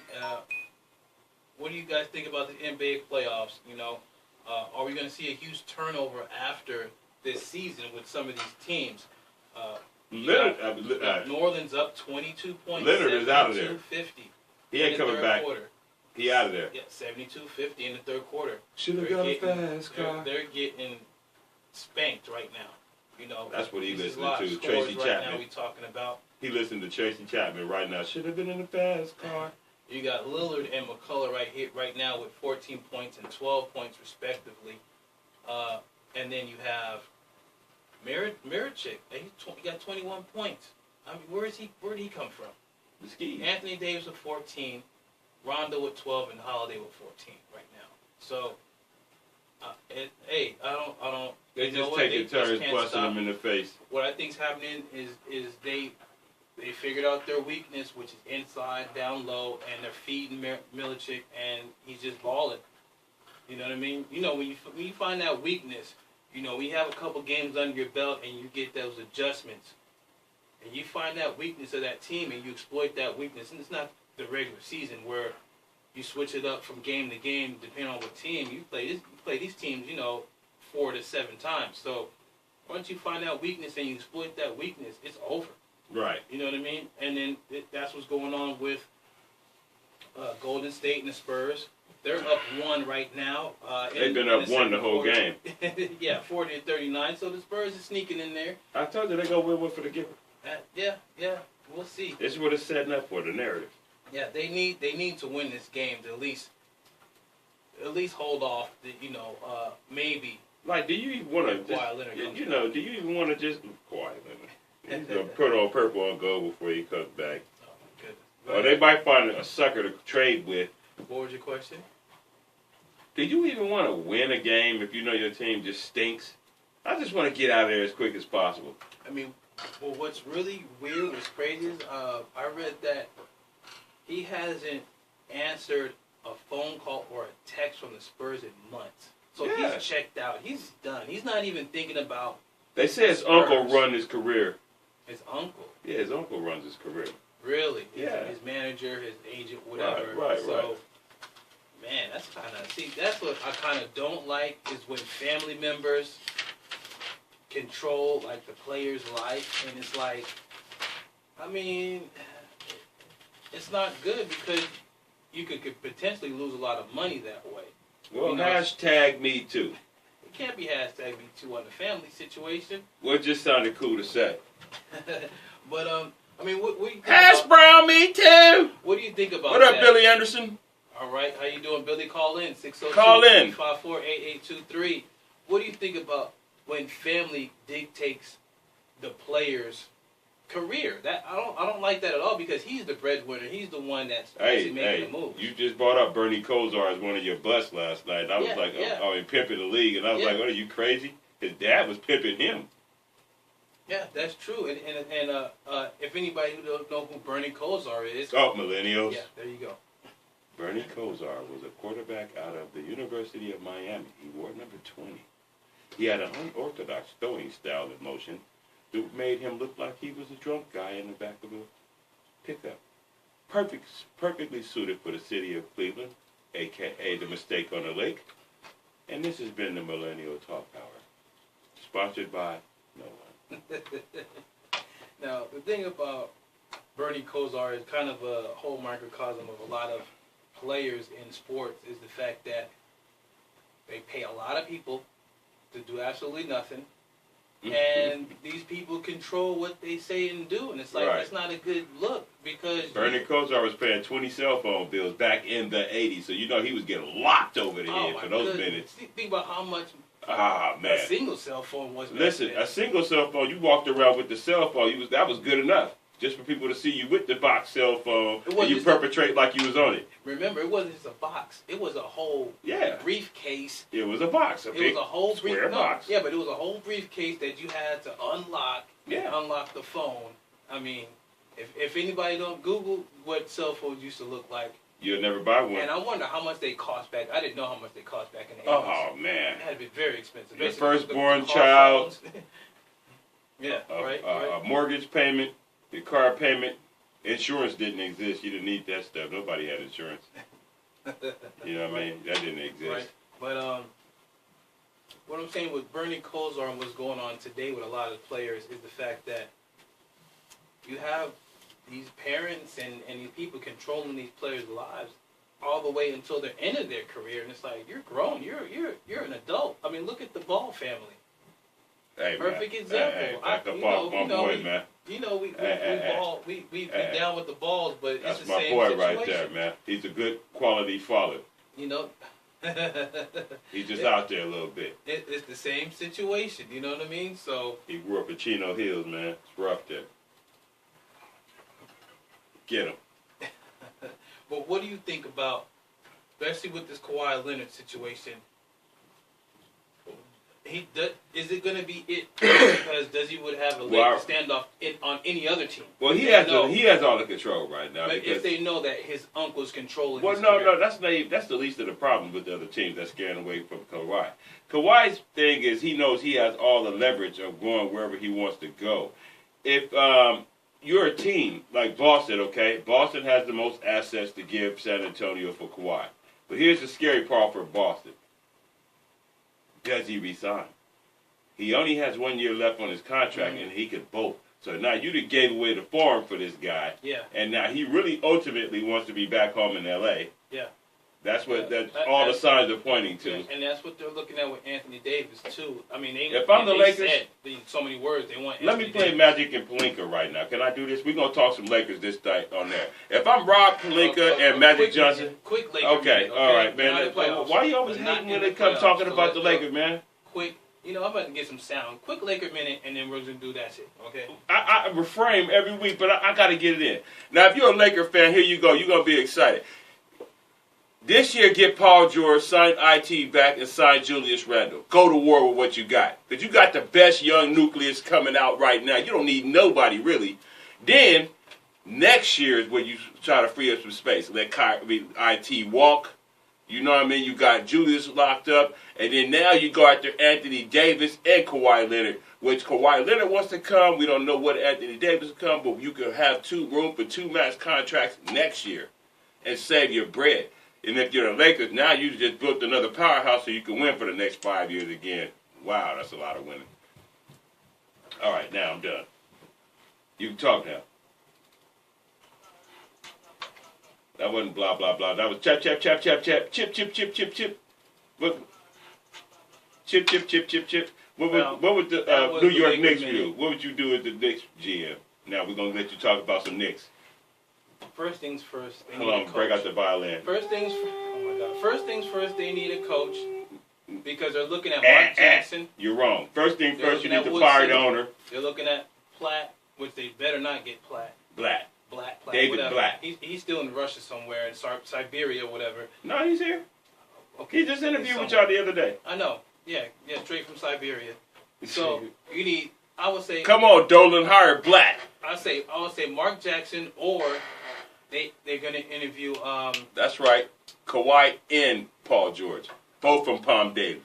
What do you guys think about the NBA playoffs? You know, are we going to see a huge turnover after this season with some of these teams? New Orleans up 22 points. Leonard is out of there. 50. He ain't coming back. Quarter. He out of there. Yeah, 72-50 in the third quarter. Should have got a fast car. They're getting spanked right now. You know, that's what he listening to. Tracy Tracy right Chapman. Now we talking about. He listened to Tracy Chapman right now. Should have been in the fast car. You got Lillard and McCullough right now with 14 points and 12 points respectively, and then you have Mirichik. He got 21 points. I mean, where did he come from? The ski. Anthony Davis with 14, Rondo with 12, and Holiday with 14 right now. So, I don't. They just taking turns busting them in the face. What I think's happening is they figured out their weakness, which is inside, down low, and they're feeding Milicic, and he's just balling. You know what I mean? You know, when you find that weakness, you know, we have a couple games under your belt, and you get those adjustments, and you find that weakness of that team, and you exploit that weakness. And it's not the regular season where you switch it up from game to game, depending on what team you play. You play these teams, you know, 4 to 7 times. So once you find that weakness and you exploit that weakness, it's over. Right. You know what I mean? And then that's what's going on with Golden State and the Spurs. They're up 1 right now. They've been up 1 the whole game. Yeah, 40-39. So the Spurs are sneaking in there. I told you they're going to win one for the giver. Yeah. We'll see. This is what it's setting up for, the narrative. Yeah, they need to win this game to at least hold off. Maybe. Like, do you even want to do you even want to just Kawhi Leonard? He's going to put on purple on gold before he comes back. Oh, my goodness. Or they might find a sucker to trade with. What was your question? Do you even want to win a game if you know your team just stinks? I just want to get out of there as quick as possible. I mean, well, what's really weird, what's crazy is I read that he hasn't answered a phone call or a text from the Spurs in months. So he's checked out. He's done. He's not even thinking about. They say his uncle run his career. His uncle? Yeah, his uncle runs his career. Really? Yeah. His manager, his agent, whatever. Right. Man, that's what I kind of don't like is when family members control, like, the player's life. And it's like, I mean, it's not good because you could potentially lose a lot of money that way. Well, hashtag me too. It can't be hashtag me too on the family situation. Well, it just sounded cool to say. But I mean, what do you think Hash brown, me too. What do you think about What up, that? Billy Anderson? All right, how you doing, Billy? Call in, 602-354-8823. What do you think about when family dictates the player's career? That I don't like that at all, because he's the breadwinner. He's the one that's making the move. You just brought up Bernie Kosar as one of your busts last night. And I was pimping the league, and I was like, what, are you crazy? His dad was pimping him. Yeah, that's true. And if anybody who don't know who Bernie Kosar is, millennials. Yeah, there you go. Bernie Kosar was a quarterback out of the University of Miami. He wore number 20. He had an unorthodox throwing style and motion that made him look like he was a drunk guy in the back of a pickup. Perfectly suited for the city of Cleveland, a.k.a. the mistake on the lake. And this has been the Millennial Talk Hour, sponsored by no one. Now, the thing about Bernie Kosar is kind of a whole microcosm of a lot of players in sports, is the fact that they pay a lot of people to do absolutely nothing, and these people control what they say and do, and it's like, that's not a good look, because Bernie Kosar was paying 20 cell phone bills back in the 80s, so you know he was getting locked over the head for those minutes. Think about how much man. a single cell phone was. Listen, a single cell phone, you walked around with the cell phone, that was good enough. Just for people to see you with the box cell phone, and you perpetrate like you was on it. Remember, it wasn't just a box. It was a whole briefcase. It was a box. It was a whole square box. Yeah, but it was a whole briefcase that you had to unlock and unlock the phone. I mean, if anybody don't Google what cell phones used to look like, you'll never buy one. And I wonder how much they cost back. I didn't know how much they cost back in the 80s. Oh, man. It had to be very expensive. Your firstborn child. Right. A mortgage payment. The car payment, insurance didn't exist. You didn't need that stuff. Nobody had insurance. You know what I mean? That didn't exist. Right. But what I'm saying with Bernie Kosar and what's going on today with a lot of players is the fact that you have these parents and these people controlling these players' lives all the way until the end of their career, and it's like, you're grown, you're an adult. I mean, look at the Ball family. Hey, perfect example. Man. You know, we down with the Balls, but that's it's the my same boy situation. right there, man. He's a good quality father. You know, he's just out there a little bit. It's the same situation. You know what I mean? So he grew up in Chino Hills, man. It's rough there. Get him. But what do you think about, especially with this Kawhi Leonard situation? Is it going to be it? Because does he would have a leg to stand off on any other team? Well, he has all the control right now. But if they know that his uncle's controlling. Well, no, that's the least of the problems with the other teams that's scaring away from Kawhi. Kawhi's thing is he knows he has all the leverage of going wherever he wants to go. If you're a team like Boston, okay, Boston has the most assets to give San Antonio for Kawhi. But here's the scary part for Boston. Does he resign? He only has 1 year left on his contract, and he could bolt. So now you done gave away the farm for this guy. Yeah. And now he really ultimately wants to be back home in L.A. Yeah. That's what all the signs are pointing to. And that's what they're looking at with Anthony Davis too. I mean, if I'm the Lakers, said in so many words they want. Let me play Magic and Pelinka right now. Can I do this? We're gonna talk some Lakers this night on there. If I'm Rob Pelinka and Magic Johnson, quick Lakers. Okay, all right, man. Why you always hating when they come talking about the Lakers, man? Quick. You know, I'm about to get some sound. Quick Laker minute, and then we're going to do that shit, okay? I refrain every week, but I got to get it in. Now, if you're a Laker fan, here you go. You're going to be excited. This year, get Paul George, sign IT back, and sign Julius Randle. Go to war with what you got. Because you got the best young nucleus coming out right now. You don't need nobody, really. Then, next year is when you try to free up some space. Let IT walk. You know what I mean? You got Julius locked up, and then now you go after Anthony Davis and Kawhi Leonard, which Kawhi Leonard wants to come. We don't know what Anthony Davis will come, but you can have room for 2 max contracts next year and save your bread. And if you're the Lakers, now you just built another powerhouse so you can win for the next 5 years again. Wow, that's a lot of winning. All right, now I'm done. You can talk now. That wasn't blah, blah, blah. That was chap, chap, chap, chap, chap, chip, chip, chip, chip, chip. What? Chip, chip, chip, chip, chip. What would the New York Knicks do? What would you do with the Knicks GM? Now we're gonna let you talk about some Knicks. First things first. They Hold on, break out the violin. First things first, they need a coach because they're looking at Mark Jackson. You're wrong. First thing first, you need to fire the owner. They're looking at Platt, which they better not get Platt. Blatt. David whatever. Blatt. He's still in Russia somewhere, in Siberia, whatever. No, he's here. Okay. He just interviewed with y'all the other day. I know. Yeah, straight from Siberia. So you need, I would say. Come on, Dolan, hire Blatt. I would say Mark Jackson, or they're gonna interview. That's right, Kawhi and Paul George, both from Palm Daily.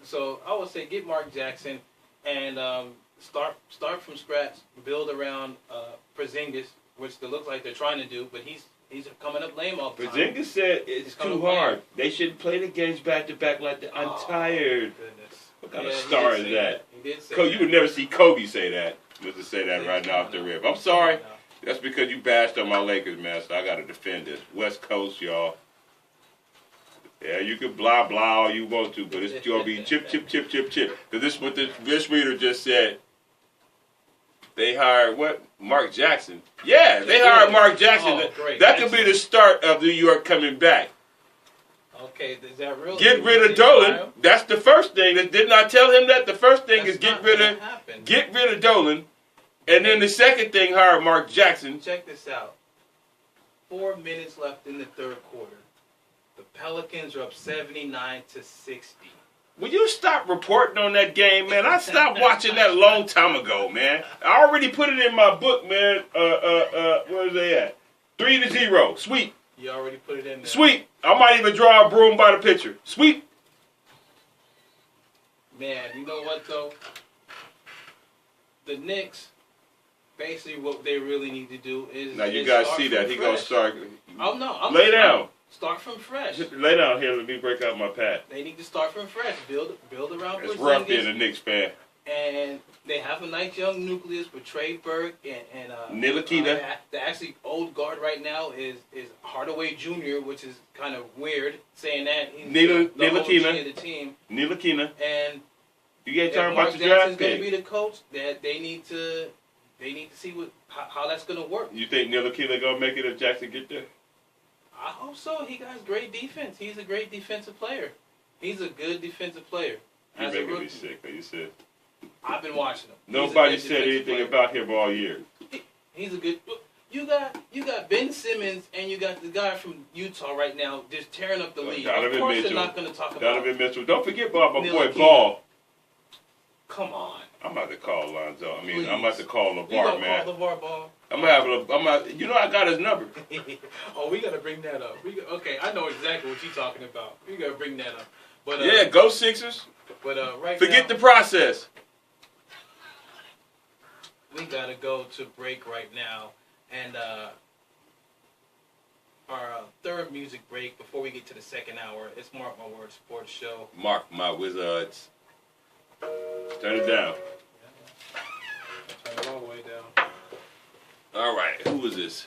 So I would say get Mark Jackson and start from scratch, build around Porzingis, which it looks like they're trying to do, but he's coming up lame all the time. Porzingis said it's too hard. They shouldn't play the games back to back like that. I'm tired. Goodness. What kind of star is that? He did say You that. would never see Kobe say that. Let's just say that right now off the rip. I'm sorry. That's because you bashed on my Lakers, man, so I got to defend this. West Coast, y'all. Yeah, you can blah, blah all you want to, but it's going to be chip, chip, chip, chip, chip. Because this is what this reader just said. They hired, what? Mark Jackson. Yeah, they hired Mark Jackson. Oh, great. That could be the start of New York coming back. Okay, is that real? Get rid of Dolan. That's the first thing. Didn't I tell him that? The first thing is get rid of Dolan. And then the second thing, hire Mark Jackson. Check this out. 4 minutes left in the third quarter. The Pelicans are up 79-60. Will you stop reporting on that game, man? I stopped watching that a long time ago, man. I already put it in my book, man. Where's they at? 3-0. Sweep. You already put it in there. Sweep. I might even draw a broom by the picture. Sweep. Man, you know what, though? The Knicks, basically what they really need to do is... Now, you guys see that. He going to start... Oh, no. Lay down. Start from fresh. Lay down here. Let me break out my pad. They need to start from fresh. Build around It's Porzingis. rough being a Knicks fan. And they have a nice young nucleus with Trey Burke and Ntilikina. The actually old guard right now is Hardaway Jr., which is kind of weird saying that. He's the Ntilikina. of the team. Ntilikina. And you get talking Mark about the draft Jackson's going to pick. be the coach. That they need to see how that's going to work. You think Ntilikina going to make it if Jackson get there? I hope so. He got great defense. He's a great defensive player. He's a good defensive player. You're making me sick, like you said. I've been watching him. Nobody said anything about him all year. He's a good. You got Ben Simmons and you got the guy from Utah right now just tearing up the league. Donovan of course, Mitchell. they're not going to talk about Donovan Mitchell. Don't forget about my boy Ntilikina. Ball. Come on. I'm about to call Lonzo. Please. I'm about to call You LeVar, gonna man. call LeVar Ball? You know I got his number. Oh, we got to bring that up. Okay, I know exactly what you're talking about. We got to bring that up. But Yeah, go Sixers. But right Forget now, the process. we got to go to break right now. And our third music break before we get to the second hour. It's Mark My Words Sports Show. Mark my wizards. Turn it down. Turn it all the way down. All right, who is this?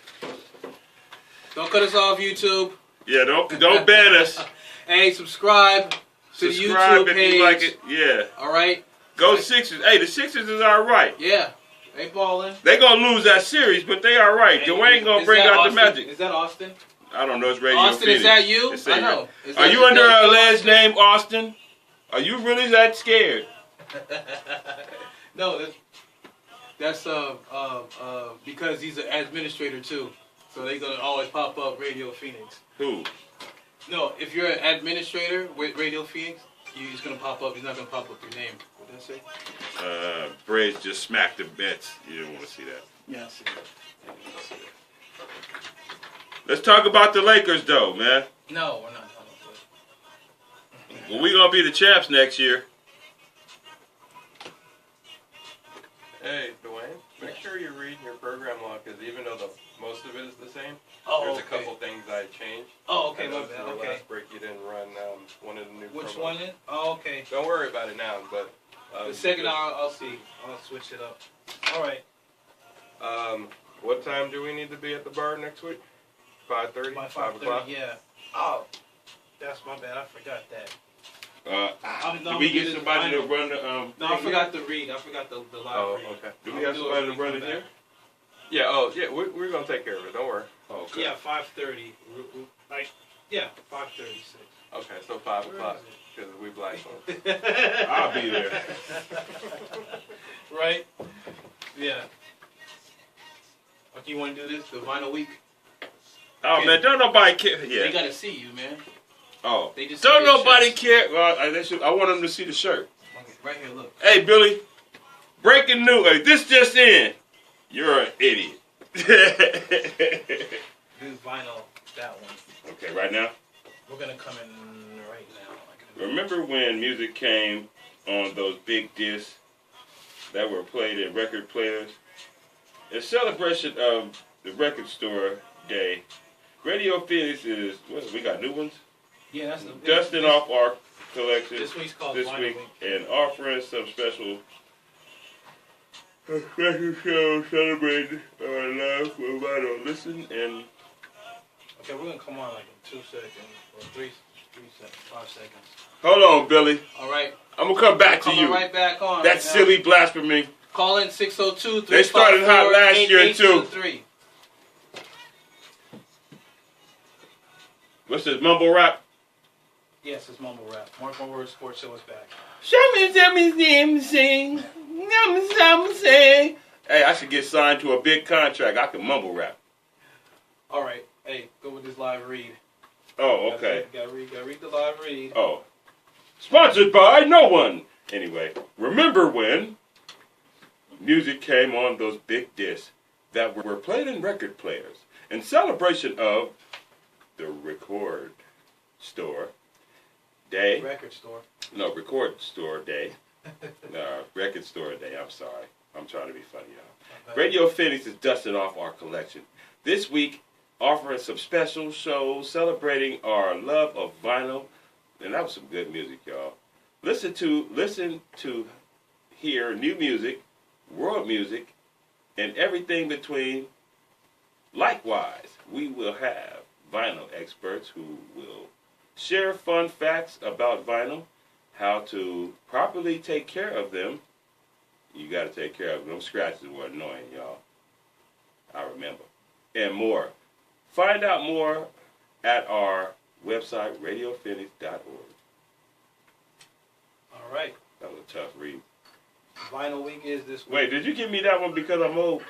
Don't cut us off, YouTube. Yeah, don't ban us. Hey, subscribe to the Subscribe YouTube if page. you like it. Yeah. All right. Go Sixers. Hey, the Sixers is all right. Yeah, they balling. They gonna lose that series, but they all right. Dwayne gonna bring out the magic. Is that Austin? I don't know. It's Radio Austin, Phoenix. is that you? It's I know. Are you under a alleged name, Austin? Are you really that scared? No, that's because he's an administrator too, so they're gonna always pop up Radio Phoenix. Who? No, if you're an administrator with Radio Phoenix, he's gonna pop up. He's not gonna pop up your name. What did I say? Braves just smacked the Mets. You don't want to see that. Yeah, I see that. Let's talk about the Lakers, though, man. No, we're not talking about that. Well, we gonna be the champs next year. Hey, Dwayne, make sure you read your program log, because even though most of it is the same, there's a couple things I changed. Oh, okay, I my noticed bad. in the Okay. last break you didn't run one of the new Which promos. one is? Oh, okay. Don't worry about it now, but... The second just- hour, I'll see. I'll switch it up. All right. What time do we need to be at the bar next week? 5:30? 5 o'clock? Yeah. Oh, that's my bad. I forgot that. Do we get somebody to run the No, I forgot to read. I forgot the live read. Okay. Do we have somebody to run it here? Yeah, we're going to take care of it. Don't worry. Oh, okay. Yeah, 5:30. Like, yeah, 5:36. Okay, so 5 o'clock, because we black folks. I'll be there. Right? Yeah. Okay, you want to do this? The vinyl week? Oh, man, don't nobody care. Yeah. They got to see you, man. Oh. They just Don't nobody care. Well, I want them to see the shirt. Okay, right here, look. Hey, Billy. Breaking news. Hey, this just in. You're an idiot. This vinyl, that one. Okay, right now? We're going to come in right now. Remember when music came on those big discs that were played in record players? In celebration of the record store day, Radio Phoenix is, we got new ones? Yeah, that's the dusting off our collection this week's called this Vinyl week Week. and offering some special show celebrating our love for vinyl. Listen and okay, we're gonna come on like in 2 seconds or 3 seconds, 5 seconds. hold on, Billy. All right. I'm gonna come back to you. Coming right back on. That silly blasphemy. Call in 602-354-8823. They started hot last year too. What's this mumble rap? Yes, it's mumble rap. Mark My Words Sports Show is back. Sing. Hey, I should get signed to a big contract. I can mumble rap. All right. Hey, go with this live read. Oh, okay. Gotta read the live read. Oh. Sponsored by no one. Anyway, remember when music came on those big discs that were played in record players in celebration of the record store day. Record store. No, record store day. Record store day. I'm sorry. I'm trying to be funny, y'all. Radio Phoenix is dusting off our collection. This week, offering some special shows celebrating our love of vinyl. And that was some good music, y'all. Listen to hear new music, world music, and everything between. Likewise, we will have vinyl experts who will share fun facts about vinyl, how to properly take care of them. You got to take care of them. Those scratches were annoying, y'all. I remember. And more. Find out more at our website, radiophoenix.org. All right. That was a tough read. Vinyl week is this week. Wait, did you give me that one because I'm old?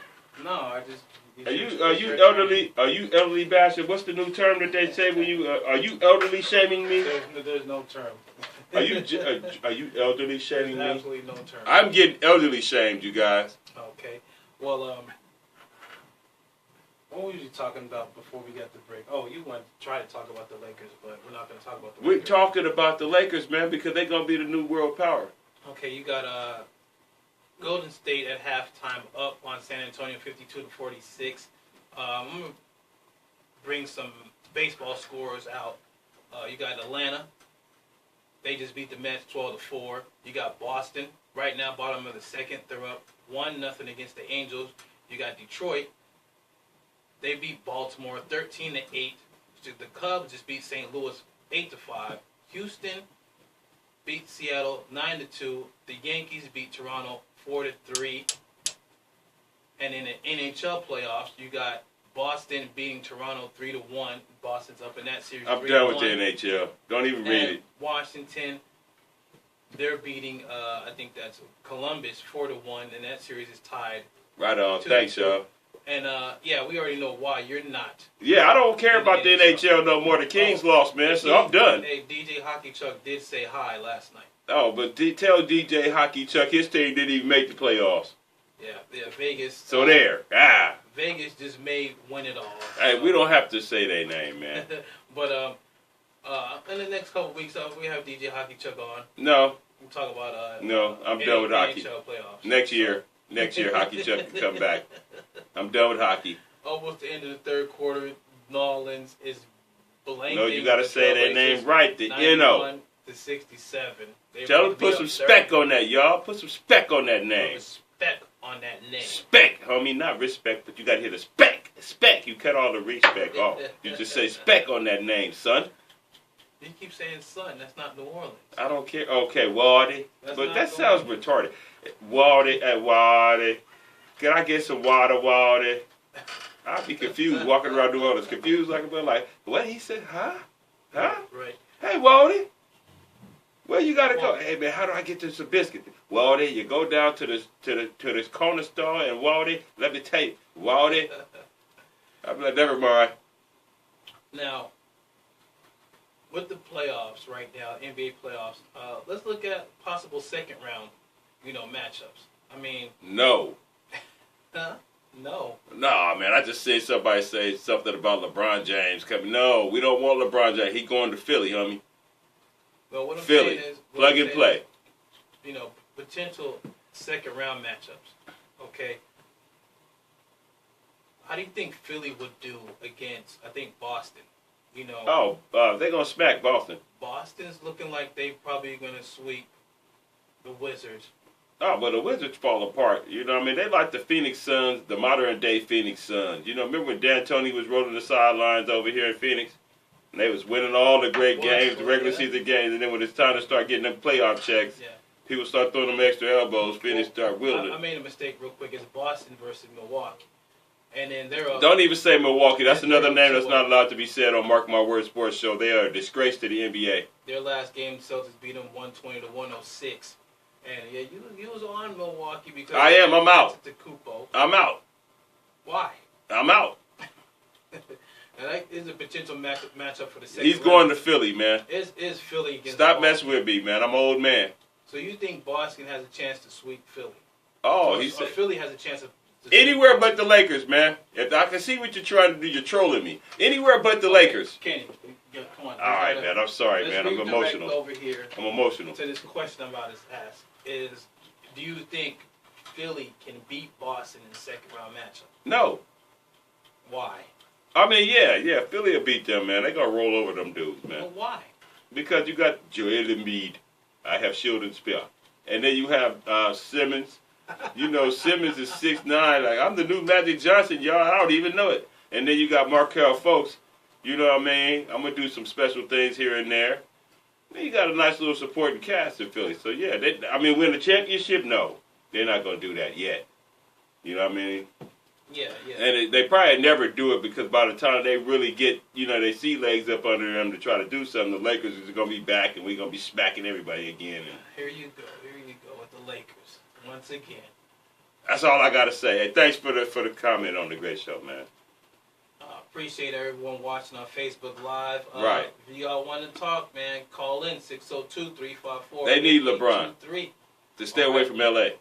No, I just. Are you elderly? Are you elderly bashing? What's the new term that they say when you are you elderly shaming me? There's no term. Are you elderly shaming me? There's absolutely no term. I'm getting elderly shamed, you guys. Okay. Well, what were you talking about before we got the break? Oh, you want to try to talk about the Lakers, but we're not going to talk about the Lakers. We're talking about the Lakers, man, because they're going to be the new world power. Okay, you got Golden State at halftime up on San Antonio 52-46. I'm going to bring some baseball scores out. You got Atlanta. They just beat the Mets 12-4. You got Boston. Right now, bottom of the second. They're up 1-0 against the Angels. You got Detroit. They beat Baltimore 13-8. The Cubs just beat St. Louis 8-5. Houston beat Seattle 9-2. The Yankees beat Toronto 4-3. And in the NHL playoffs, you got Boston beating Toronto 3-1. Boston's up in that series. I'm done with the NHL. Don't even read it. Washington, they're beating I think that's Columbus 4-1, and that series is tied. Right on. Thanks, y'all. And yeah, we already know why you're not. Yeah, I don't care about the NHL no more. The Kings lost, man, so I'm done. Hey, DJ Hockey Chuck did say hi last night. Oh, but tell DJ Hockey Chuck his team didn't even make the playoffs. Yeah, Vegas. So there. Vegas just may win it all. Hey, we don't have to say their name, man. But in the next couple weeks, we have DJ Hockey Chuck on. No. We'll talk about no, I'm done with hockey. Playoffs. Next year, Hockey Chuck can come back. I'm done with hockey. Almost the end of the third quarter, Nolans is blanking. No, you got to say their name right. The NO. 67. Tell them to put some spec on that, y'all. Put some spec on that name. Spec on that name. Spec, homie, not respect, but you got to hear the spec. Spec. You cut all the respect off. You just say spec on that name, son. You keep saying Sun. That's not New Orleans. I don't care. Okay, Waldy. That's But not that New sounds Orleans. retarded. Waldy. Can I get some water, Waldy? I'll be confused walking around New Orleans. Confused like a bit like, what he said? Huh? Huh? Right. Hey, Waldy. Where you gotta go? Hey man, how do I get to some biscuit? Waldy, you go down to this corner store and Waldy, let me tell you, Waldy. I'm like, never mind. Now, with the playoffs right now, NBA playoffs, let's look at possible second round, matchups. I mean, No. huh? No. No, man, I just said somebody say something about LeBron James coming. No, we don't want LeBron James. He going to Philly, homie. Well, what I'm Philly. saying is, Plug and play. Potential second round matchups. Okay. How do you think Philly would do against, I think, Boston? They're going to smack Boston. Boston's looking like they probably going to sweep the Wizards. Oh, but the Wizards fall apart. You know what I mean? They like the Phoenix Suns, the modern-day Phoenix Suns. Remember when D'Antoni was rolling the sidelines over here in Phoenix? And they was winning all the great games, the regular season games, and then when it's time to start getting them playoff checks, people start throwing them extra elbows, Phoenix start wielding. I made a mistake real quick. It's Boston versus Milwaukee. And then they're Don't even say Milwaukee. That's another name that's not allowed to be said on Mark My Words Sports Show. They are a disgrace to the NBA. Their last game, the Celtics beat them 120-106. And yeah, you was on Milwaukee because I am. I'm out. Kupo. I'm out. Why? I'm out. And that is a potential matchup for the second He's round. Going to Philly, man. Is Philly against Stop messing with me, man. I'm an old man. So you think Boston has a chance to sweep Philly? Oh, or Philly has a chance of anywhere but the Lakers, man. If I can see what you're trying to do, you're trolling me. Anywhere but the Lakers. Kenny, come on. All right, man. I'm sorry, man. I'm emotional. Over here I'm emotional. To this question I'm about to ask is, do you think Philly can beat Boston in the second round matchup? No. Why? I mean, yeah. Philly will beat them, man. They're going to roll over them dudes, man. Well, why? Because you got Joel Embiid. I have Sheldon Spear. And then you have Simmons. Simmons is 6'9". Like, I'm the new Magic Johnson, y'all. I don't even know it. And then you got Markelle Fultz. You know what I mean? I'm going to do some special things here and there. Then you got a nice little supporting cast in Philly. So, yeah, win the championship? No. They're not going to do that yet. You know what I mean? Yeah. And they probably never do it because by the time they really get, they see legs up under them to try to do something, the Lakers is going to be back and we're going to be smacking everybody again. And Here you go with the Lakers once again. That's all I got to say. Hey, thanks for the comment on the great show, man. Appreciate everyone watching on Facebook Live. Right. If y'all want to talk, man, call in 602-354. They need LeBron to stay away from L.A.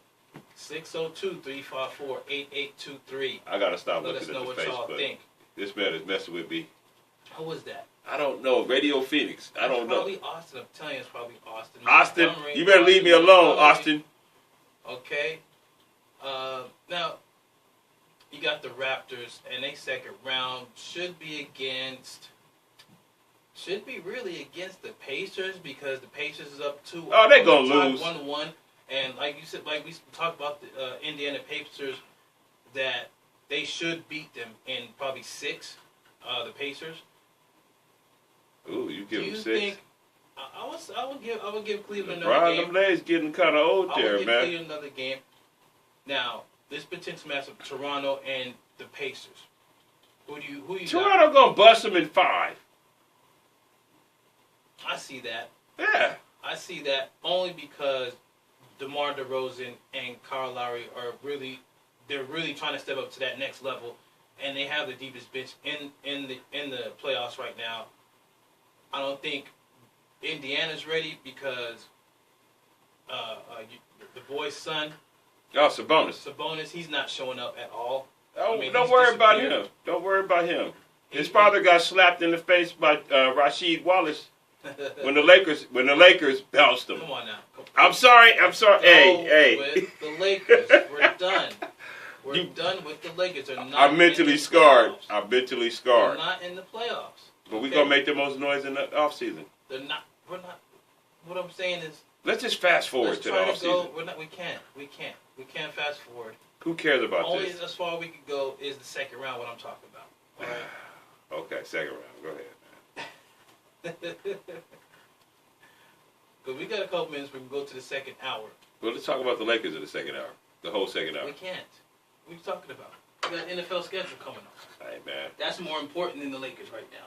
602-354-8823. I got to stop Let looking us know at what the y'all Facebook. think. This man is messing with me. Who was that? I don't know. Radio Phoenix. I don't know. Probably Austin. I'm telling you, it's probably Austin. Austin, you better leave me alone, Austin. Okay. Now, you got the Raptors, and they second round should be really against the Pacers because the Pacers is up 2. Oh, they're going to lose. 1-1. And like you said, like we talked about the Indiana Pacers, that they should beat them in probably 6, the Pacers. Ooh, you give them 6? Think, I would give Cleveland LeBron, another game. them legs getting kind of old there, I would give man. Cleveland another game. Now, this potential matchup, Toronto and the Pacers. Who you Toronto gonna bust them in 5. I see that. Yeah. I see that only because DeMar DeRozan and Kyle Lowry are really trying to step up to that next level, and they have the deepest bench in the playoffs right now. I don't think Indiana's ready because the boy's son. Oh, Sabonis, he's not showing up at all. Oh, I mean, don't worry about him. Don't worry about him. His father got slapped in the face by Rasheed Wallace when the Lakers bounced him. Come on now. I'm sorry. Hey. With the Lakers, we're done. We're done with the Lakers. They're not. I'm mentally scarred. They're not in the playoffs. But we're gonna make the most noise in the offseason. We're not. What I'm saying is. Let's just fast forward to the offseason. We can't. We can't fast forward. Who cares about Only this? as far as we could go is the second round. What I'm talking about. All right. Okay, second round. Go ahead, man. Because we got a couple minutes, we can go to the second hour. Well, let's talk about the Lakers in the second hour. The whole second hour. We can't. What are you talking about? We got NFL schedule coming up. Hey, man. That's more important than the Lakers right now.